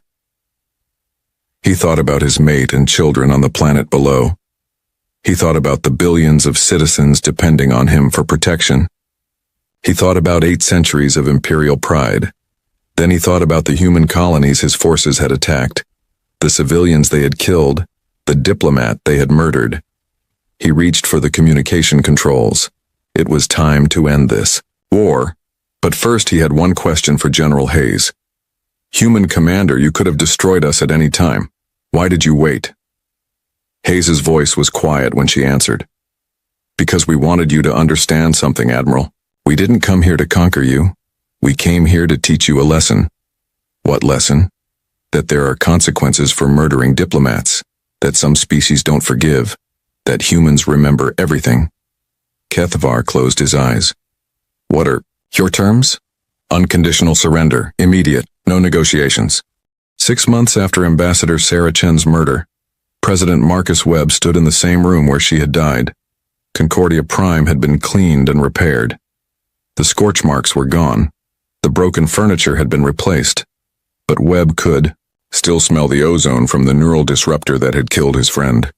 He thought about his mate and children on the planet below. He thought about the billions of citizens depending on him for protection. He thought about 8 centuries of imperial pride. Then he thought about the human colonies his forces had attacked, the civilians they had killed, the diplomat they had murdered. He reached for the communication controls. It was time to end this war. But first he had one question for General Hayes. Human commander, you could have destroyed us at any time. Why did you wait? Hayes's voice was quiet when she answered. Because we wanted you to understand something, Admiral. We didn't come here to conquer you. We came here to teach you a lesson. What lesson? That there are consequences for murdering diplomats, that some species don't forgive, that humans remember everything. Kethvar closed his eyes. What are your terms? Unconditional surrender, immediate, no negotiations. 6 months after Ambassador Sarah Chen's murder, President Marcus Webb stood in the same room where she had died. Concordia Prime had been cleaned and repaired. The scorch marks were gone. The broken furniture had been replaced. But Webb could still smell the ozone from the neural disruptor that had killed his friend.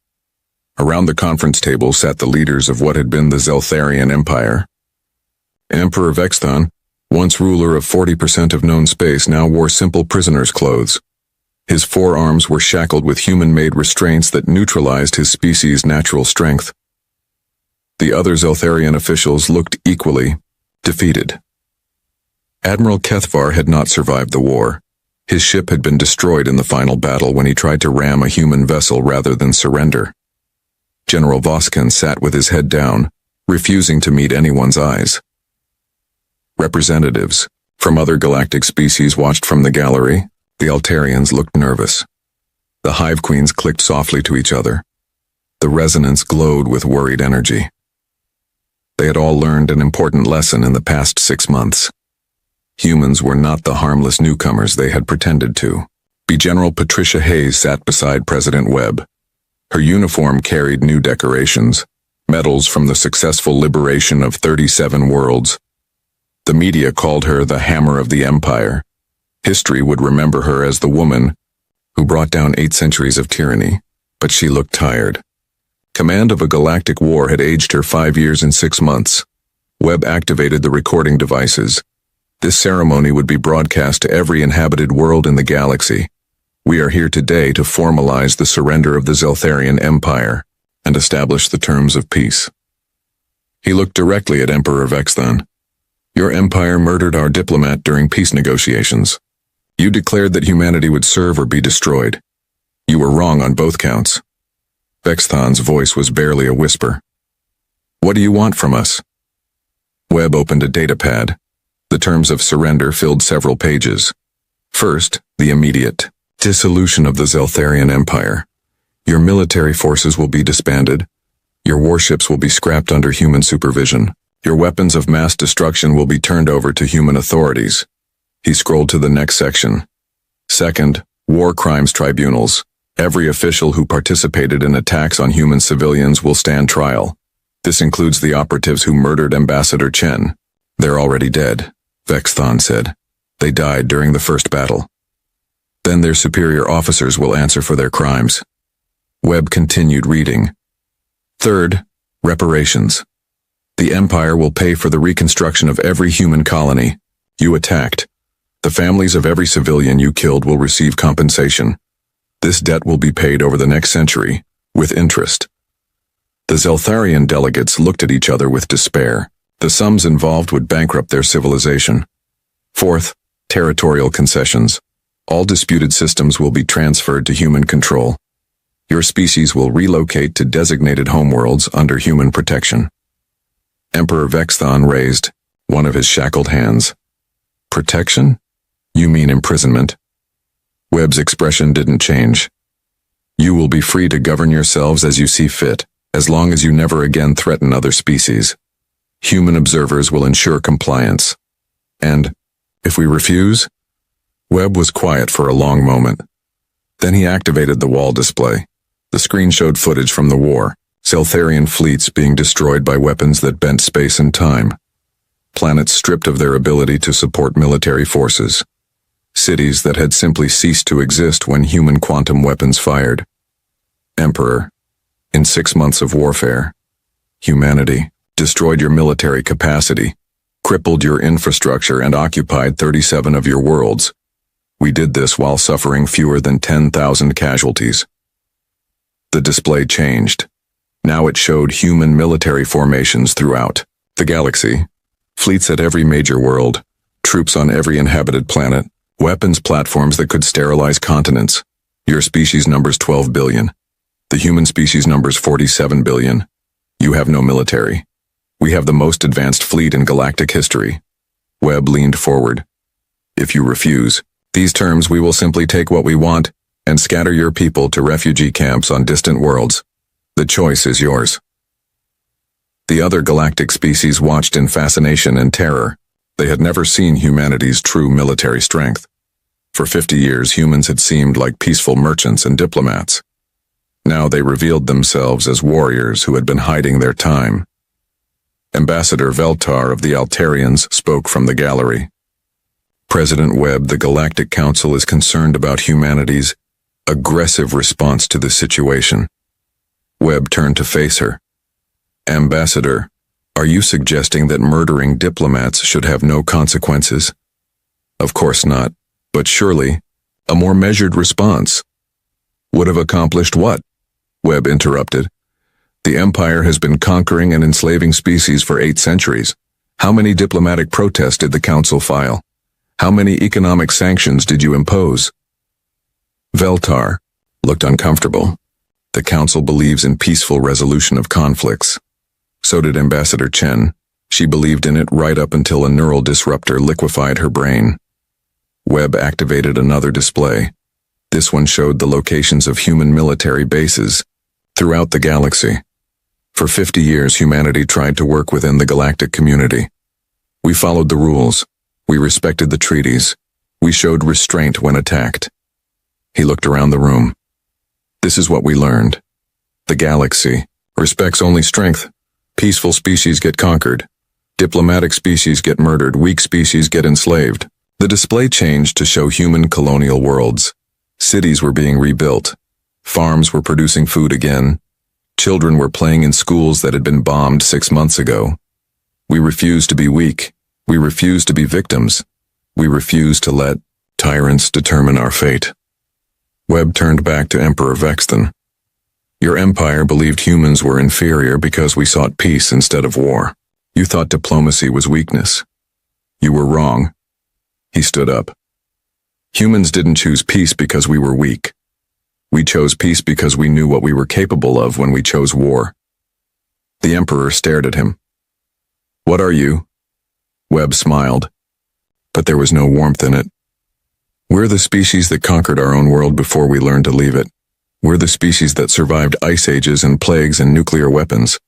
Around the conference table sat the leaders of what had been the Zeltharian Empire. Emperor Vexthon, once ruler of 40% of known space, now wore simple prisoner's clothes. His forearms were shackled with human-made restraints that neutralized his species' natural strength. The other Zeltharian officials looked equally defeated. Admiral Kethvar had not survived the war. His ship had been destroyed in the final battle when he tried to ram a human vessel rather than surrender. General Voskan sat with his head down, refusing to meet anyone's eyes. Representatives from other galactic species watched from the gallery. The Altarians looked nervous. The Hive Queens clicked softly to each other. The resonance glowed with worried energy. They had all learned an important lesson in the past 6 months. Humans were not the harmless newcomers they had pretended to. General Patricia Hayes sat beside President Webb. Her uniform carried new decorations, medals from the successful liberation of 37 worlds. The media called her the Hammer of the Empire. History would remember her as the woman who brought down 8 centuries of tyranny, but she looked tired. Command of a galactic war had aged her 5 years and 6 months. Webb activated the recording devices. This ceremony would be broadcast to every inhabited world in the galaxy. We are here today to formalize the surrender of the Zeltharian Empire and establish the terms of peace. He looked directly at Emperor Vexthon. Your empire murdered our diplomat during peace negotiations. You declared that humanity would serve or be destroyed. You were wrong on both counts. Vexthon's voice was barely a whisper. What do you want from us? Webb opened a datapad. The terms of surrender filled several pages. First, the immediate dissolution of the Zeltharian Empire. Your military forces will be disbanded. Your warships will be scrapped under human supervision. Your weapons of mass destruction will be turned over to human authorities. He scrolled to the next section. Second, war crimes tribunals. Every official who participated in attacks on human civilians will stand trial. This includes the operatives who murdered Ambassador Chen. They're already dead, Vexthon said. They died during the first battle. Then their superior officers will answer for their crimes. Webb continued reading. Third, reparations. The Empire will pay for the reconstruction of every human colony you attacked. The families of every civilian you killed will receive compensation. This debt will be paid over the next century, with interest. The Zeltharian delegates looked at each other with despair. The sums involved would bankrupt their civilization. Fourth, territorial concessions. All disputed systems will be transferred to human control. Your species will relocate to designated homeworlds under human protection. Emperor Vexthon raised one of his shackled hands. Protection? You mean imprisonment? Webb's expression didn't change. You will be free to govern yourselves as you see fit, as long as you never again threaten other species. Human observers will ensure compliance. And, if we refuse? Webb was quiet for a long moment. Then he activated the wall display. The screen showed footage from the war, Zeltharian fleets being destroyed by weapons that bent space and time. Planets stripped of their ability to support military forces. Cities that had simply ceased to exist when human quantum weapons fired. Emperor, in 6 months of warfare, humanity destroyed your military capacity, crippled your infrastructure, and occupied 37 of your worlds. We did this while suffering fewer than 10,000 casualties. The display changed. Now it showed human military formations throughout the galaxy, fleets at every major world, troops on every inhabited planet, weapons platforms that could sterilize continents. Your species numbers 12 billion. The human species numbers 47 billion. You have no military. We have the most advanced fleet in galactic history. Webb leaned forward. If you refuse these terms, we will simply take what we want and scatter your people to refugee camps on distant worlds. The choice is yours. The other galactic species watched in fascination and terror. They had never seen humanity's true military strength. For 50 years, humans had seemed like peaceful merchants and diplomats. Now they revealed themselves as warriors who had been hiding their time. Ambassador Veltar of the Altarians spoke from the gallery. President Webb, the Galactic Council is concerned about humanity's aggressive response to the situation. Webb turned to face her. Ambassador, Are you suggesting that murdering diplomats should have no consequences? Of course not, but surely, a more measured response would have accomplished what? Webb interrupted. The Empire has been conquering and enslaving species for 8 centuries. How many diplomatic protests did the Council file? How many economic sanctions did you impose? Veltar looked uncomfortable. The Council believes in peaceful resolution of conflicts. So did Ambassador Chen. She believed in it right up until a neural disruptor liquefied her brain. Webb activated another display. This one showed the locations of human military bases throughout the galaxy. For 50 years, humanity tried to work within the galactic community. We followed the rules. We respected the treaties. We showed restraint when attacked. He looked around the room. This is what we learned. The galaxy respects only strength. Peaceful species get conquered. Diplomatic species get murdered. Weak species get enslaved. The display changed to show human colonial worlds. Cities were being rebuilt. Farms were producing food again. Children were playing in schools that had been bombed 6 months ago. We refused to be weak. We refused to be victims. We refused to let tyrants determine our fate. Webb turned back to Emperor Vexton. Your empire believed humans were inferior because we sought peace instead of war. You thought diplomacy was weakness. You were wrong. He stood up. Humans didn't choose peace because we were weak. We chose peace because we knew what we were capable of when we chose war. The Emperor stared at him. What are you? Webb smiled, but there was no warmth in it. We're the species that conquered our own world before we learned to leave it. We're the species that survived ice ages and plagues and nuclear weapons.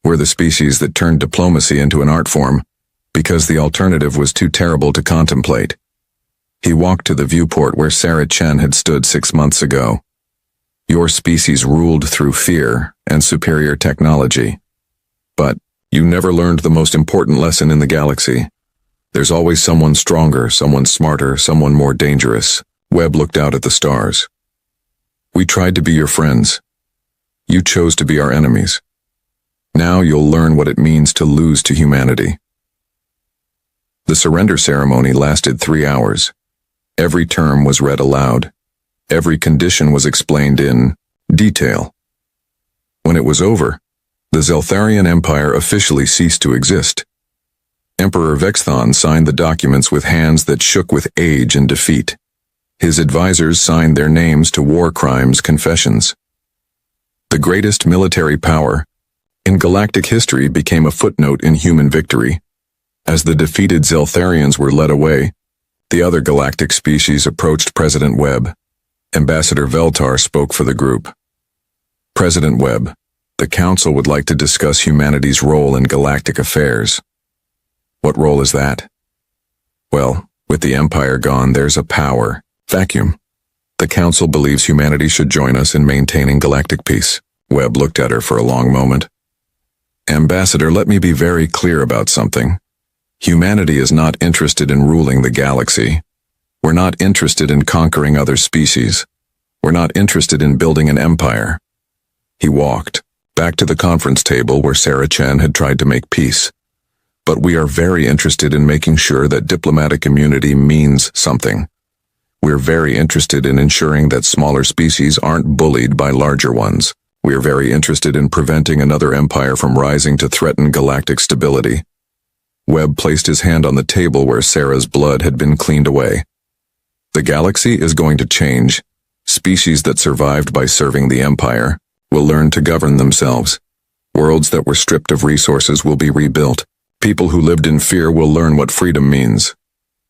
We're the species that turned diplomacy into an art form because the alternative was too terrible to contemplate. He walked to the viewport where Sarah Chen had stood 6 months ago. Your species ruled through fear and superior technology. But you never learned the most important lesson in the galaxy. There's always someone stronger, someone smarter, someone more dangerous. Webb looked out at the stars. We tried to be your friends. You chose to be our enemies. Now you'll learn what it means to lose to humanity. The surrender ceremony lasted 3 hours. Every term was read aloud. Every condition was explained in detail. When it was over, the Zeltharian Empire officially ceased to exist. Emperor Vexthon signed the documents with hands that shook with age and defeat. His advisors signed their names to war crimes confessions. The greatest military power in galactic history became a footnote in human victory. As the defeated Zeltharians were led away, the other galactic species approached President Webb. Ambassador Veltar spoke for the group. President Webb, the Council would like to discuss humanity's role in galactic affairs. What role is that? Well, with the Empire gone, there's a power vacuum. The Council believes humanity should join us in maintaining galactic peace. Webb looked at her for a long moment. Ambassador, let me be very clear about something. Humanity is not interested in ruling the galaxy. We're not interested in conquering other species. We're not interested in building an empire. He walked back to the conference table where Sarah Chen had tried to make peace. But we are very interested in making sure that diplomatic immunity means something. We're very interested in ensuring that smaller species aren't bullied by larger ones. We are very interested in preventing another empire from rising to threaten galactic stability. Webb placed his hand on the table where Sarah's blood had been cleaned away. The galaxy is going to change. Species that survived by serving the Empire will learn to govern themselves. Worlds that were stripped of resources will be rebuilt. People who lived in fear will learn what freedom means.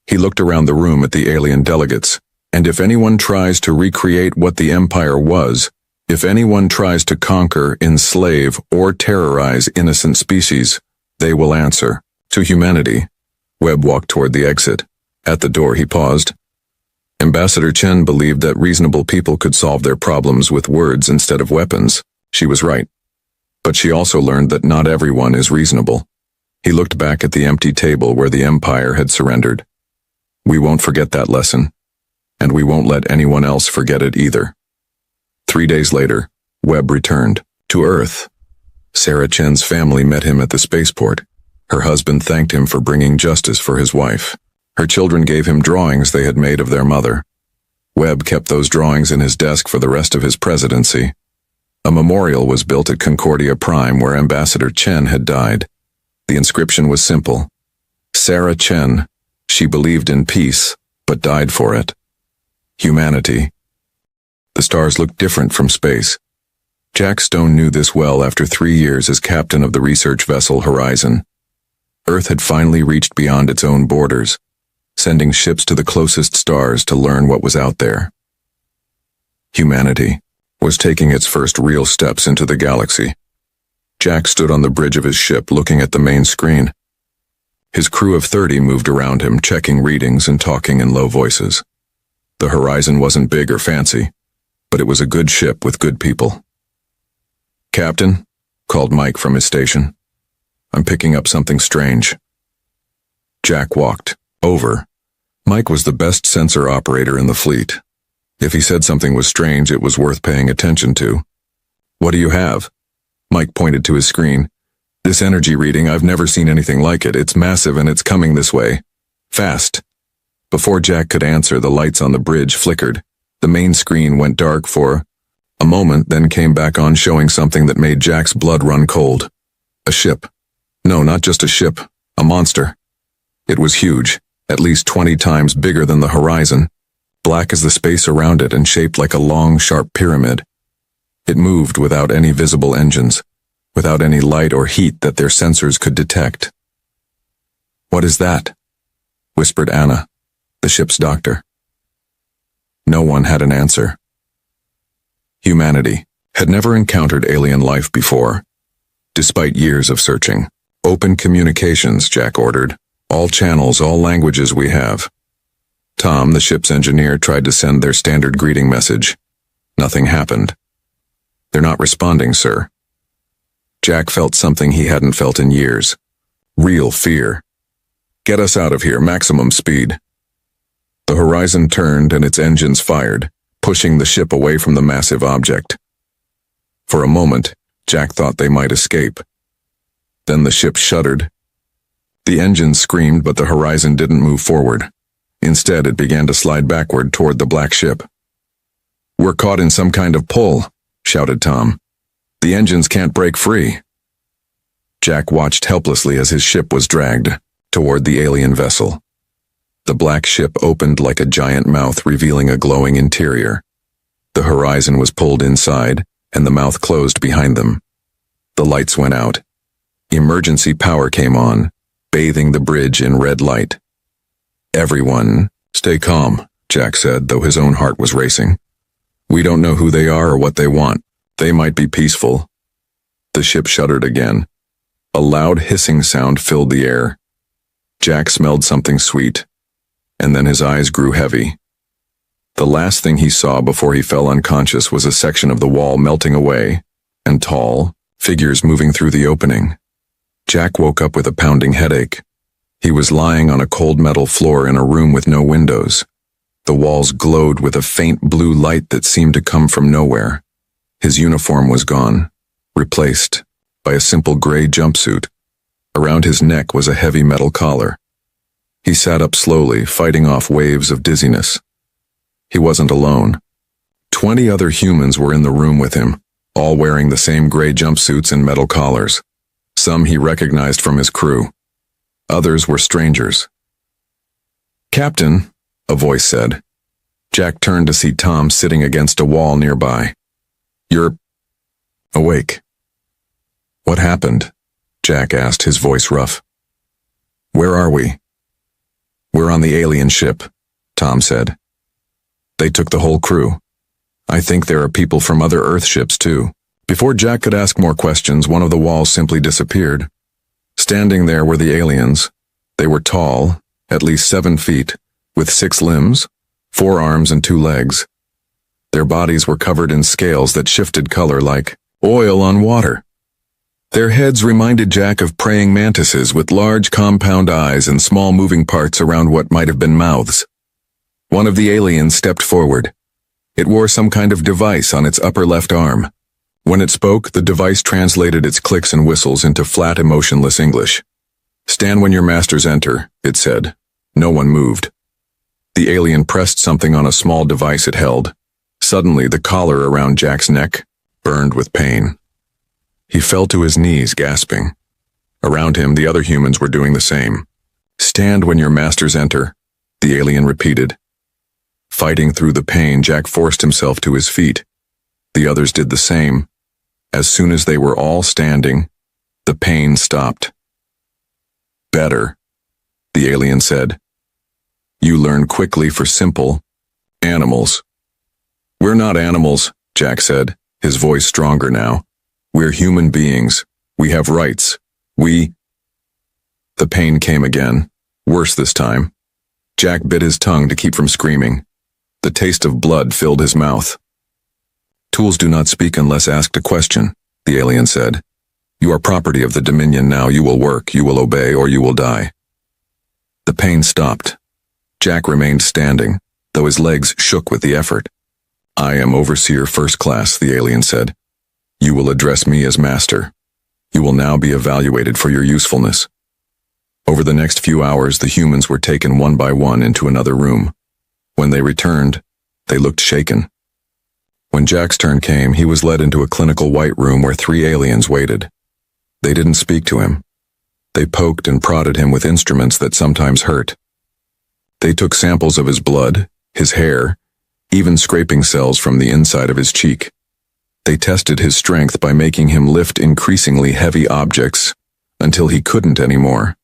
He looked around the room at the alien delegates, and if anyone tries to recreate what the Empire was, if anyone tries to conquer, enslave, or terrorize innocent species, they will answer to humanity. Webb walked toward the exit. At the door he paused. Ambassador Chen believed that reasonable people could solve their problems with words instead of weapons. She was right. But she also learned that not everyone is reasonable. He looked back at the empty table where the Empire had surrendered. We won't forget that lesson, and we won't let anyone else forget it either. 3 days later, Webb returned to Earth. Sarah Chen's family met him at the spaceport. Her husband thanked him for bringing justice for his wife. Her children gave him drawings they had made of their mother. Webb kept those drawings in his desk for the rest of his presidency. A memorial was built at Concordia Prime where Ambassador Chen had died. The inscription was simple. Sarah Chen. She believed in peace, but died for it. Humanity. The stars looked different from space. Jack Stone knew this well after 3 years as captain of the research vessel Horizon. Earth had finally reached beyond its own borders, sending ships to the closest stars to learn what was out there. Humanity was taking its first real steps into the galaxy. Jack stood on the bridge of his ship looking at the main screen. His crew of 30 moved around him, checking readings and talking in low voices. The Horizon wasn't big or fancy, but it was a good ship with good people. "Captain," called Mike from his station. "I'm picking up something strange." Jack walked over. Mike was the best sensor operator in the fleet. If he said something was strange, it was worth paying attention to. "What do you have?" Mike pointed to his screen. "This energy reading, I've never seen anything like it. It's massive and it's coming this way. Fast." Before Jack could answer, the lights on the bridge flickered. The main screen went dark for a moment, then came back on, showing something that made Jack's blood run cold. A ship. No, not just a ship. A monster. It was huge, at least 20 times bigger than the Horizon, black as the space around it and shaped like a long, sharp pyramid. It moved without any visible engines, without any light or heat that their sensors could detect. "What is that?" whispered Anna, the ship's doctor. No one had an answer. Humanity had never encountered alien life before, despite years of searching. "Open communications," Jack ordered. "All channels, all languages we have." Tom, the ship's engineer, tried to send their standard greeting message. Nothing happened. "They're not responding, sir." Jack felt something he hadn't felt in years. Real fear. "Get us out of here, maximum speed." The Horizon turned and its engines fired, pushing the ship away from the massive object. For a moment, Jack thought they might escape. Then the ship shuddered. The engines screamed, but the Horizon didn't move forward. Instead, it began to slide backward toward the black ship. "We're caught in some kind of pull," shouted Tom. "The engines can't break free." Jack watched helplessly as his ship was dragged toward the alien vessel. The black ship opened like a giant mouth, revealing a glowing interior. The Horizon was pulled inside, and the mouth closed behind them. The lights went out. Emergency power came on, bathing the bridge in red light. "Everyone, stay calm," Jack said, though his own heart was racing. "We don't know who they are or what they want. They might be peaceful." The ship shuddered again. A loud hissing sound filled the air. Jack smelled something sweet, and then his eyes grew heavy. The last thing he saw before he fell unconscious was a section of the wall melting away, and tall figures moving through the opening. Jack woke up with a pounding headache. He was lying on a cold metal floor in a room with no windows. The walls glowed with a faint blue light that seemed to come from nowhere. His uniform was gone, replaced by a simple gray jumpsuit. Around his neck was a heavy metal collar. He sat up slowly, fighting off waves of dizziness. He wasn't alone. 20 other humans were in the room with him, all wearing the same gray jumpsuits and metal collars. Some he recognized from his crew. Others were strangers. "Captain," a voice said. Jack turned to see Tom sitting against a wall nearby. "You're awake." "What happened?" Jack asked, his voice rough. "Where are we?" "We're on the alien ship," Tom said. "They took the whole crew. I think there are people from other Earth ships, too." Before Jack could ask more questions, one of the walls simply disappeared. Standing there were the aliens. They were tall, at least 7 feet, with 6 limbs, 4 arms and 2 legs. Their bodies were covered in scales that shifted color like oil on water. Their heads reminded Jack of praying mantises with large compound eyes and small moving parts around what might have been mouths. One of the aliens stepped forward. It wore some kind of device on its upper left arm. When it spoke, the device translated its clicks and whistles into flat, emotionless English. "Stand when your masters enter," it said. No one moved. The alien pressed something on a small device it held. Suddenly, the collar around Jack's neck burned with pain. He fell to his knees, gasping. Around him, the other humans were doing the same. "Stand when your masters enter," the alien repeated. Fighting through the pain, Jack forced himself to his feet. The others did the same. As soon as they were all standing, the pain stopped. "Better," the alien said. "You learn quickly for simple animals." "We're not animals," Jack said, his voice stronger now. "We're human beings. We have rights. We—" The pain came again, worse this time. Jack bit his tongue to keep from screaming. The taste of blood filled his mouth. "Tools do not speak unless asked a question," the alien said. "You are property of the Dominion now. You will work, you will obey, or you will die." The pain stopped. Jack remained standing, though his legs shook with the effort. "I am Overseer First Class," the alien said. "You will address me as Master. You will now be evaluated for your usefulness." Over the next few hours, the humans were taken one by one into another room. When they returned, they looked shaken. When Jack's turn came, he was led into a clinical white room where 3 aliens waited. They didn't speak to him. They poked and prodded him with instruments that sometimes hurt. They took samples of his blood, his hair, even scraping cells from the inside of his cheek. They tested his strength by making him lift increasingly heavy objects until he couldn't anymore.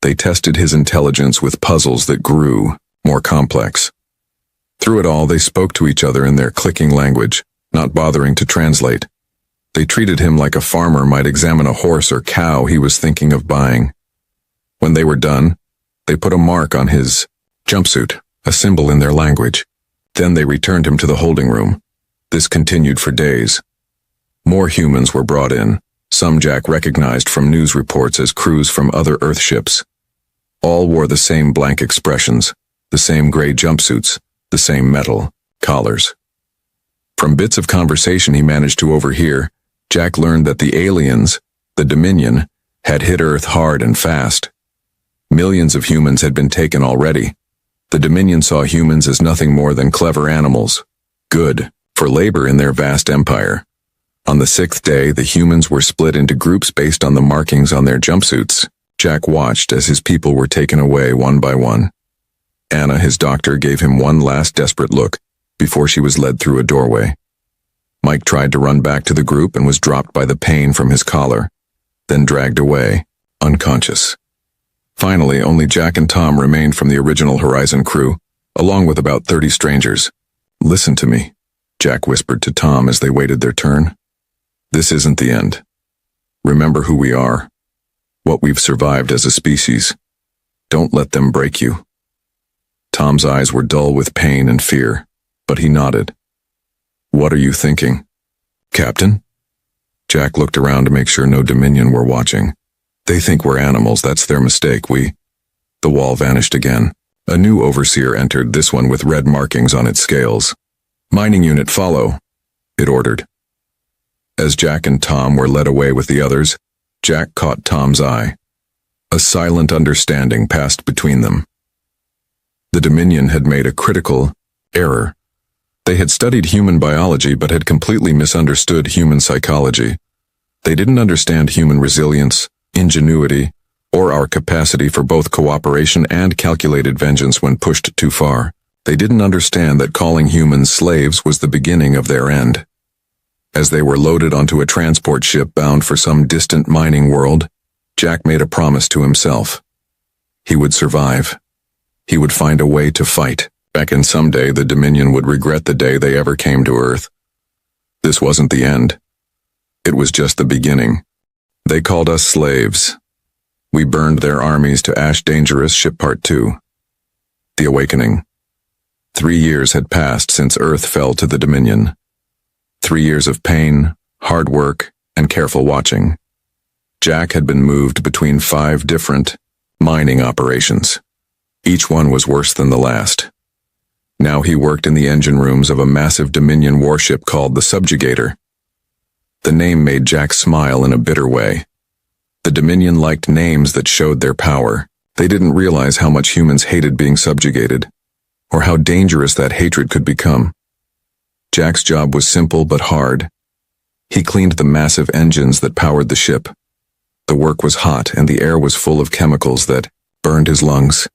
They tested his intelligence with puzzles that grew more complex. Through it all, they spoke to each other in their clicking language, not bothering to translate. They treated him like a farmer might examine a horse or cow he was thinking of buying. When they were done, they put a mark on his jumpsuit, a symbol in their language. Then they returned him to the holding room. This continued for days. More humans were brought in, some Jack recognized from news reports as crews from other Earth ships. All wore the same blank expressions, the same gray jumpsuits, the same metal collars. From bits of conversation he managed to overhear, Jack learned that the aliens, the Dominion, had hit Earth hard and fast. Millions of humans had been taken already. The Dominion saw humans as nothing more than clever animals, good for labor in their vast empire. On the 6th day, the humans were split into groups based on the markings on their jumpsuits. Jack watched as his people were taken away one by one. Anna, his doctor, gave him one last desperate look before she was led through a doorway. Mike tried to run back to the group and was dropped by the pain from his collar, then dragged away, unconscious. Finally, only Jack and Tom remained from the original Horizon crew, along with about 30 strangers. "Listen to me," Jack whispered to Tom as they waited their turn. "This isn't the end. Remember who we are, what we've survived as a species. Don't let them break you." Tom's eyes were dull with pain and fear, but he nodded. "What are you thinking, Captain?" Jack looked around to make sure no Dominion were watching. "They think we're animals, that's their mistake, The wall vanished again. A new overseer entered, this one with red markings on its scales. "Mining unit, follow," it ordered. As Jack and Tom were led away with the others, Jack caught Tom's eye. A silent understanding passed between them. The Dominion had made a critical error. They had studied human biology but had completely misunderstood human psychology. They didn't understand human resilience, ingenuity, or our capacity for both cooperation and calculated vengeance when pushed too far. They didn't understand that calling humans slaves was the beginning of their end. As they were loaded onto a transport ship bound for some distant mining world, Jack made a promise to himself. He would survive. He would find a way to fight. And someday the Dominion would regret the day they ever came to Earth. This wasn't the end. It was just the beginning. They called us slaves. We burned their armies to ash. Dangerous Ship Part 2. The Awakening. 3 years had passed since Earth fell to the Dominion. 3 years of pain, hard work, and careful watching. Jack had been moved between 5 different mining operations. Each one was worse than the last. Now he worked in the engine rooms of a massive Dominion warship called the Subjugator. The name made Jack smile in a bitter way. The Dominion liked names that showed their power. They didn't realize how much humans hated being subjugated, or how dangerous that hatred could become. Jack's job was simple but hard. He cleaned the massive engines that powered the ship. The work was hot and the air was full of chemicals that burned his lungs.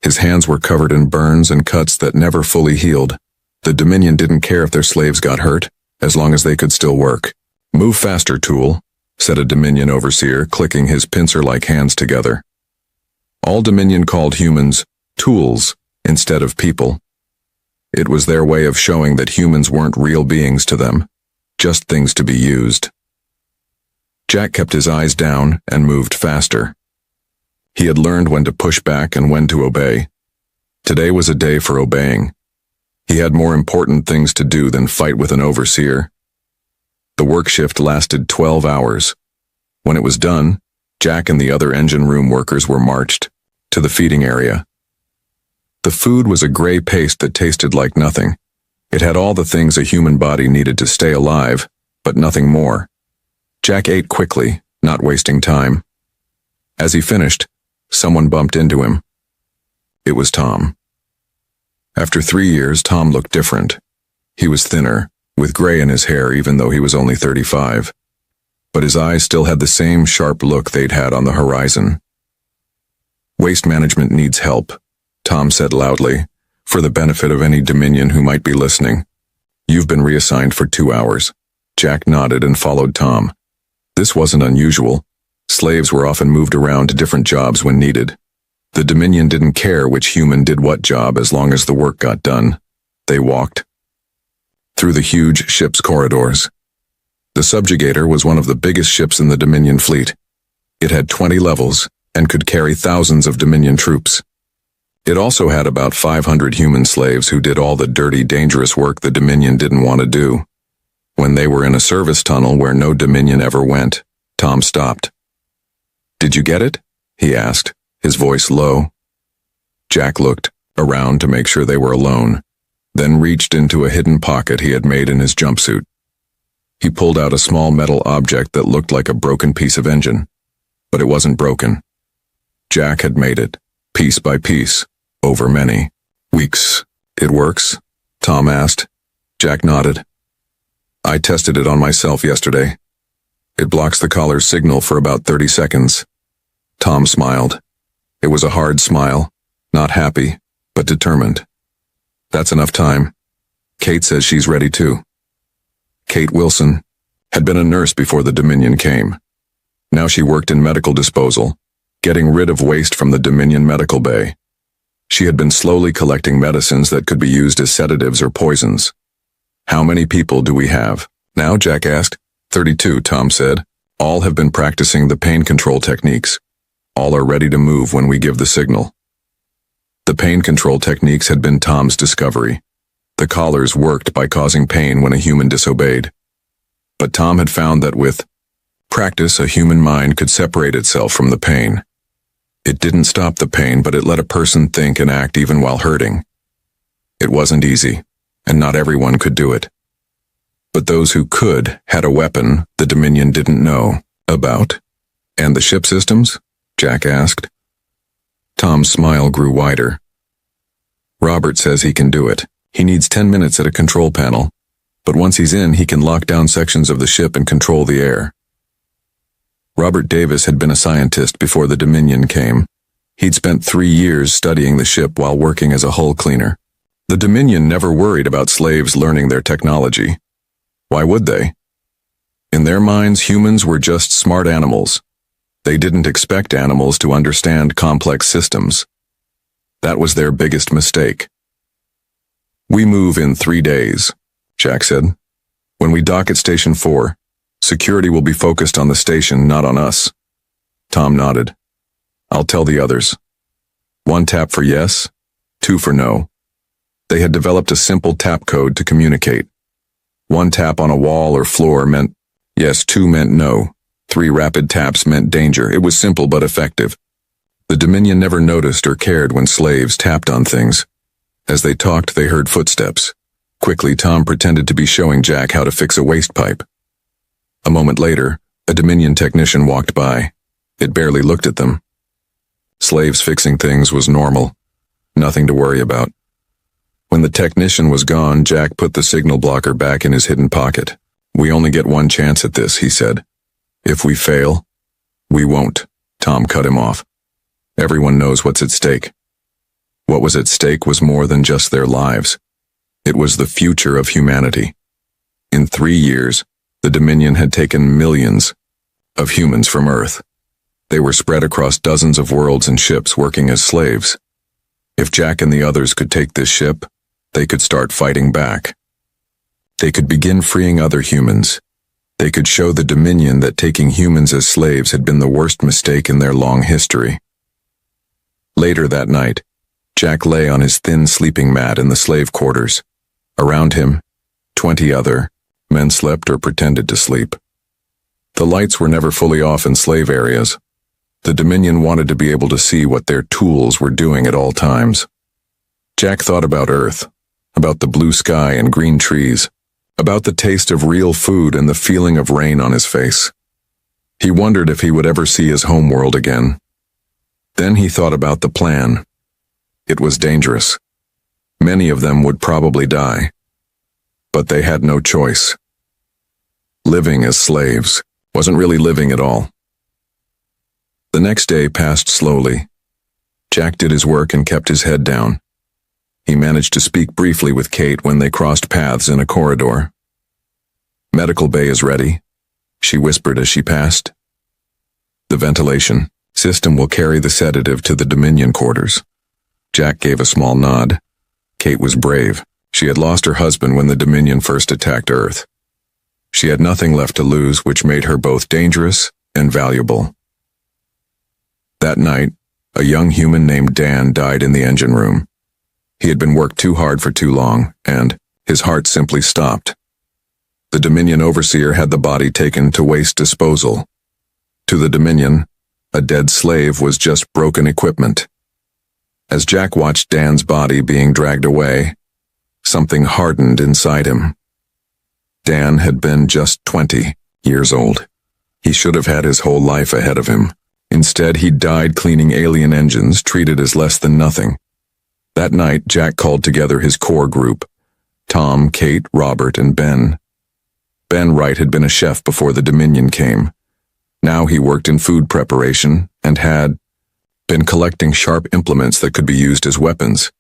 His hands were covered in burns and cuts that never fully healed. The Dominion didn't care if their slaves got hurt, as long as they could still work. "Move faster, tool," said a Dominion overseer, clicking his pincer-like hands together. All Dominion called humans tools instead of people. It was their way of showing that humans weren't real beings to them, just things to be used. Jack kept his eyes down and moved faster. He had learned when to push back and when to obey. Today was a day for obeying. He had more important things to do than fight with an overseer. The work shift lasted 12 hours. When it was done, Jack and the other engine room workers were marched to the feeding area. The food was a gray paste that tasted like nothing. It had all the things a human body needed to stay alive, but nothing more. Jack ate quickly, not wasting time. As he finished, someone bumped into him. It was Tom. After 3 years, Tom looked different. He was thinner, with gray in his hair even though he was only 35. But his eyes still had the same sharp look they'd had on the horizon. "Waste management needs help," Tom said loudly, for the benefit of any Dominion who might be listening. "You've been reassigned for 2 hours." Jack nodded and followed Tom. This wasn't unusual. Slaves were often moved around to different jobs when needed. The Dominion didn't care which human did what job as long as the work got done. They walked through the huge ship's corridors. The Subjugator was one of the biggest ships in the Dominion fleet. It had 20 levels and could carry thousands of Dominion troops. It also had about 500 human slaves who did all the dirty, dangerous work the Dominion didn't want to do. When they were in a service tunnel where no Dominion ever went, Tom stopped. "Did you get it?" he asked, his voice low. Jack looked around to make sure they were alone, then reached into a hidden pocket he had made in his jumpsuit. He pulled out a small metal object that looked like a broken piece of engine, but it wasn't broken. Jack had made it, piece by piece, over many weeks. "It works?" Tom asked. Jack nodded. "I tested it on myself yesterday. It blocks the collar's signal for about 30 seconds. Tom smiled. It was a hard smile, not happy, but determined. "That's enough time. Kate says she's ready too." Kate Wilson had been a nurse before the Dominion came. Now she worked in medical disposal, getting rid of waste from the Dominion medical bay. She had been slowly collecting medicines that could be used as sedatives or poisons. "How many people do we have now?" Jack asked. 32, Tom said. "All have been practicing the pain control techniques. All are ready to move when we give the signal." The pain control techniques had been Tom's discovery. The collars worked by causing pain when a human disobeyed. But Tom had found that with practice, a human mind could separate itself from the pain. It didn't stop the pain, but it let a person think and act even while hurting. It wasn't easy, and not everyone could do it. But those who could had a weapon the Dominion didn't know about. "And the ship systems?" Jack asked. Tom's smile grew wider. "Robert says he can do it. He needs 10 minutes at a control panel, but once he's in, he can lock down sections of the ship and control the air." Robert Davis had been a scientist before the Dominion came. He'd spent 3 years studying the ship while working as a hull cleaner. The Dominion never worried about slaves learning their technology. Why would they? In their minds, humans were just smart animals. They didn't expect animals to understand complex systems. That was their biggest mistake. "We move in 3 days," Jack said. "When we dock at Station 4, security will be focused on the station, not on us." Tom nodded. "I'll tell the others." 1 tap for yes, 2 for no. They had developed a simple tap code to communicate. 1 tap on a wall or floor meant yes, 2 meant no. 3 rapid taps meant danger. It was simple but effective. The Dominion never noticed or cared when slaves tapped on things. As they talked, they heard footsteps. Quickly, Tom pretended to be showing Jack how to fix a waste pipe. A moment later, a Dominion technician walked by. It barely looked at them. Slaves fixing things was normal. Nothing to worry about. When the technician was gone, Jack put the signal blocker back in his hidden pocket. "We only get one chance at this," he said. "If we fail, we won't." Tom cut him off. "Everyone knows what's at stake." What was at stake was more than just their lives. It was the future of humanity. In 3 years, the Dominion had taken millions of humans from Earth. They were spread across dozens of worlds and ships working as slaves. If Jack and the others could take this ship, they could start fighting back. They could begin freeing other humans. They could show the Dominion that taking humans as slaves had been the worst mistake in their long history. Later that night, Jack lay on his thin sleeping mat in the slave quarters. Around him, 20 other men slept or pretended to sleep. The lights were never fully off in slave areas. The Dominion wanted to be able to see what their tools were doing at all times. Jack thought about Earth, about the blue sky and green trees, about the taste of real food and the feeling of rain on his face. He wondered if he would ever see his homeworld again. Then he thought about the plan. It was dangerous. Many of them would probably die. But they had no choice. Living as slaves wasn't really living at all. The next day passed slowly. Jack did his work and kept his head down. He managed to speak briefly with Kate when they crossed paths in a corridor. "Medical bay is ready," she whispered as she passed. "The ventilation system will carry the sedative to the Dominion quarters." Jack gave a small nod. Kate was brave. She had lost her husband when the Dominion first attacked Earth. She had nothing left to lose, which made her both dangerous and valuable. That night, a young human named Dan died in the engine room. He had been worked too hard for too long, and his heart simply stopped. The Dominion overseer had the body taken to waste disposal. To the Dominion, a dead slave was just broken equipment. As Jack watched Dan's body being dragged away, something hardened inside him. Dan had been just 20 years old. He should have had his whole life ahead of him. Instead, he died cleaning alien engines, treated as less than nothing. That night, Jack called together his core group: Tom, Kate, Robert, and Ben. Ben Wright had been a chef before the Dominion came. Now he worked in food preparation and had been collecting sharp implements that could be used as weapons.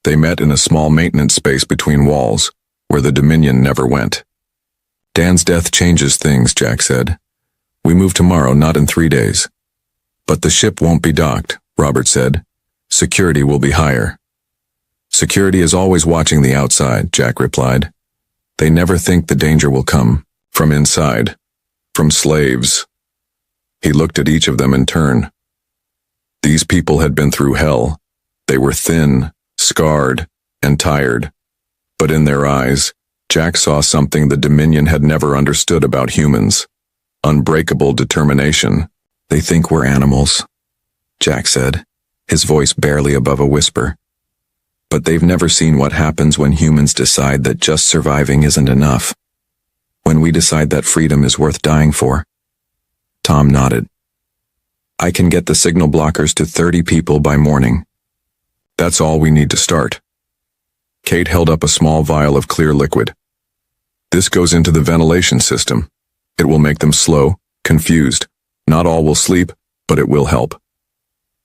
They met in a small maintenance space between walls, where the Dominion never went. "Dan's death changes things," Jack said. "We move tomorrow, not in 3 days. But the ship won't be docked," Robert said. "Security will be higher." "Security is always watching the outside," Jack replied. "They never think the danger will come from inside, from slaves." He looked at each of them in turn. These people had been through hell. They were thin, scarred, and tired. But in their eyes, Jack saw something the Dominion had never understood about humans: unbreakable determination. "They think we're animals," Jack said, his voice barely above a whisper. "But they've never seen what happens when humans decide that just surviving isn't enough. When we decide that freedom is worth dying for." Tom nodded. "I can get the signal blockers to 30 people by morning. That's all we need to start." Kate held up a small vial of clear liquid. "This goes into the ventilation system. It will make them slow, confused. Not all will sleep, but it will help."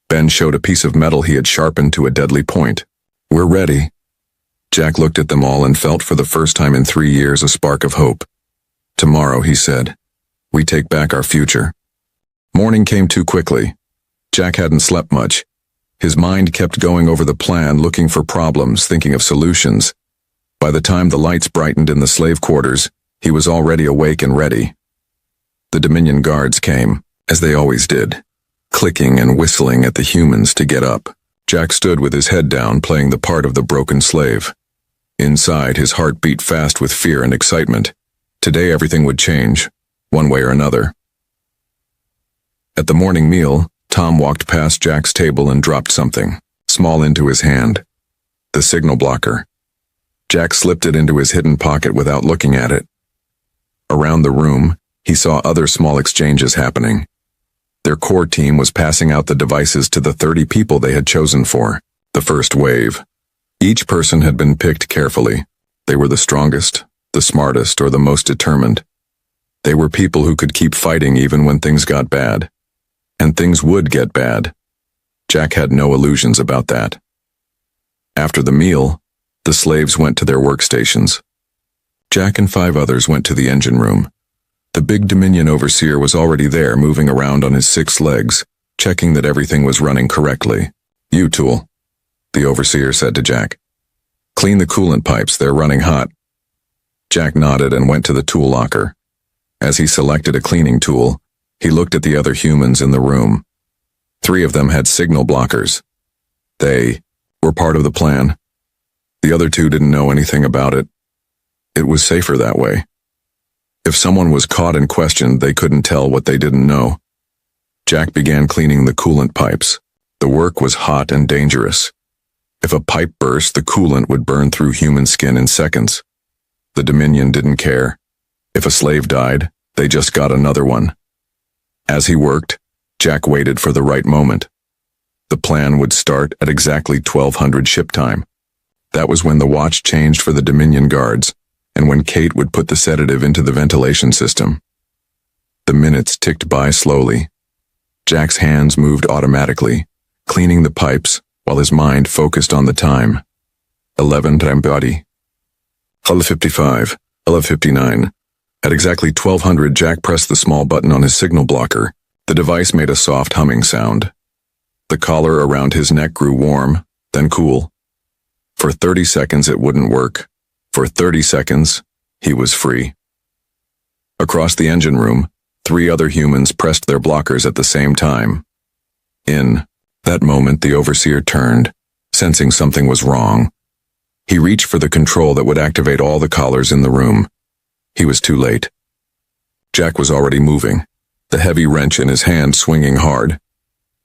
Ben showed a piece of metal he had sharpened to a deadly point. "We're ready." Jack looked at them all and felt for the first time in 3 years a spark of hope. "Tomorrow," he said, "we take back our future." Morning came too quickly. Jack hadn't slept much. His mind kept going over the plan, looking for problems, thinking of solutions. By the time the lights brightened in the slave quarters, he was already awake and ready. The Dominion guards came, as they always did, clicking and whistling at the humans to get up. Jack stood with his head down, playing the part of the broken slave. Inside, his heart beat fast with fear and excitement. Today everything would change, one way or another. At the morning meal, Tom walked past Jack's table and dropped something small into his hand. The signal blocker. Jack slipped it into his hidden pocket without looking at it. Around the room, He saw other small exchanges happening. Their core team was passing out the devices to the 30 people they had chosen for the first wave. Each person had been picked carefully. They were the strongest, the smartest, or the most determined. They were people who could keep fighting even when things got bad. And things would get bad. Jack had no illusions about that. After the meal, the slaves went to their workstations. Jack and 5 others went to the engine room. The big Dominion overseer was already there, moving around on his 6 legs, checking that everything was running correctly. "You, Tool," the overseer said to Jack. "Clean the coolant pipes, they're running hot." Jack nodded and went to the tool locker. As he selected a cleaning tool, he looked at the other humans in the room. 3 of them had signal blockers. They were part of the plan. The other 2 didn't know anything about it. It was safer that way. If someone was caught and questioned, they couldn't tell what they didn't know. Jack began cleaning the coolant pipes. The work was hot and dangerous. If a pipe burst, the coolant would burn through human skin in seconds. The Dominion didn't care. If a slave died, they just got another one. As he worked, Jack waited for the right moment. The plan would start at exactly 1200 ship time. That was when the watch changed for the Dominion guards, and when Kate would put the sedative into the ventilation system. The minutes ticked by slowly. Jack's hands moved automatically, cleaning the pipes while his mind focused on the time. 11 Trambody. 11:55, 11:59. At exactly 1200, Jack pressed the small button on his signal blocker. The device made a soft humming sound. The collar around his neck grew warm, then cool. For 30 seconds it wouldn't work. For 30 seconds, he was free. Across the engine room, 3 other humans pressed their blockers at the same time. In that moment, the overseer turned, sensing something was wrong. He reached for the control that would activate all the collars in the room. He was too late. Jack was already moving, the heavy wrench in his hand swinging hard.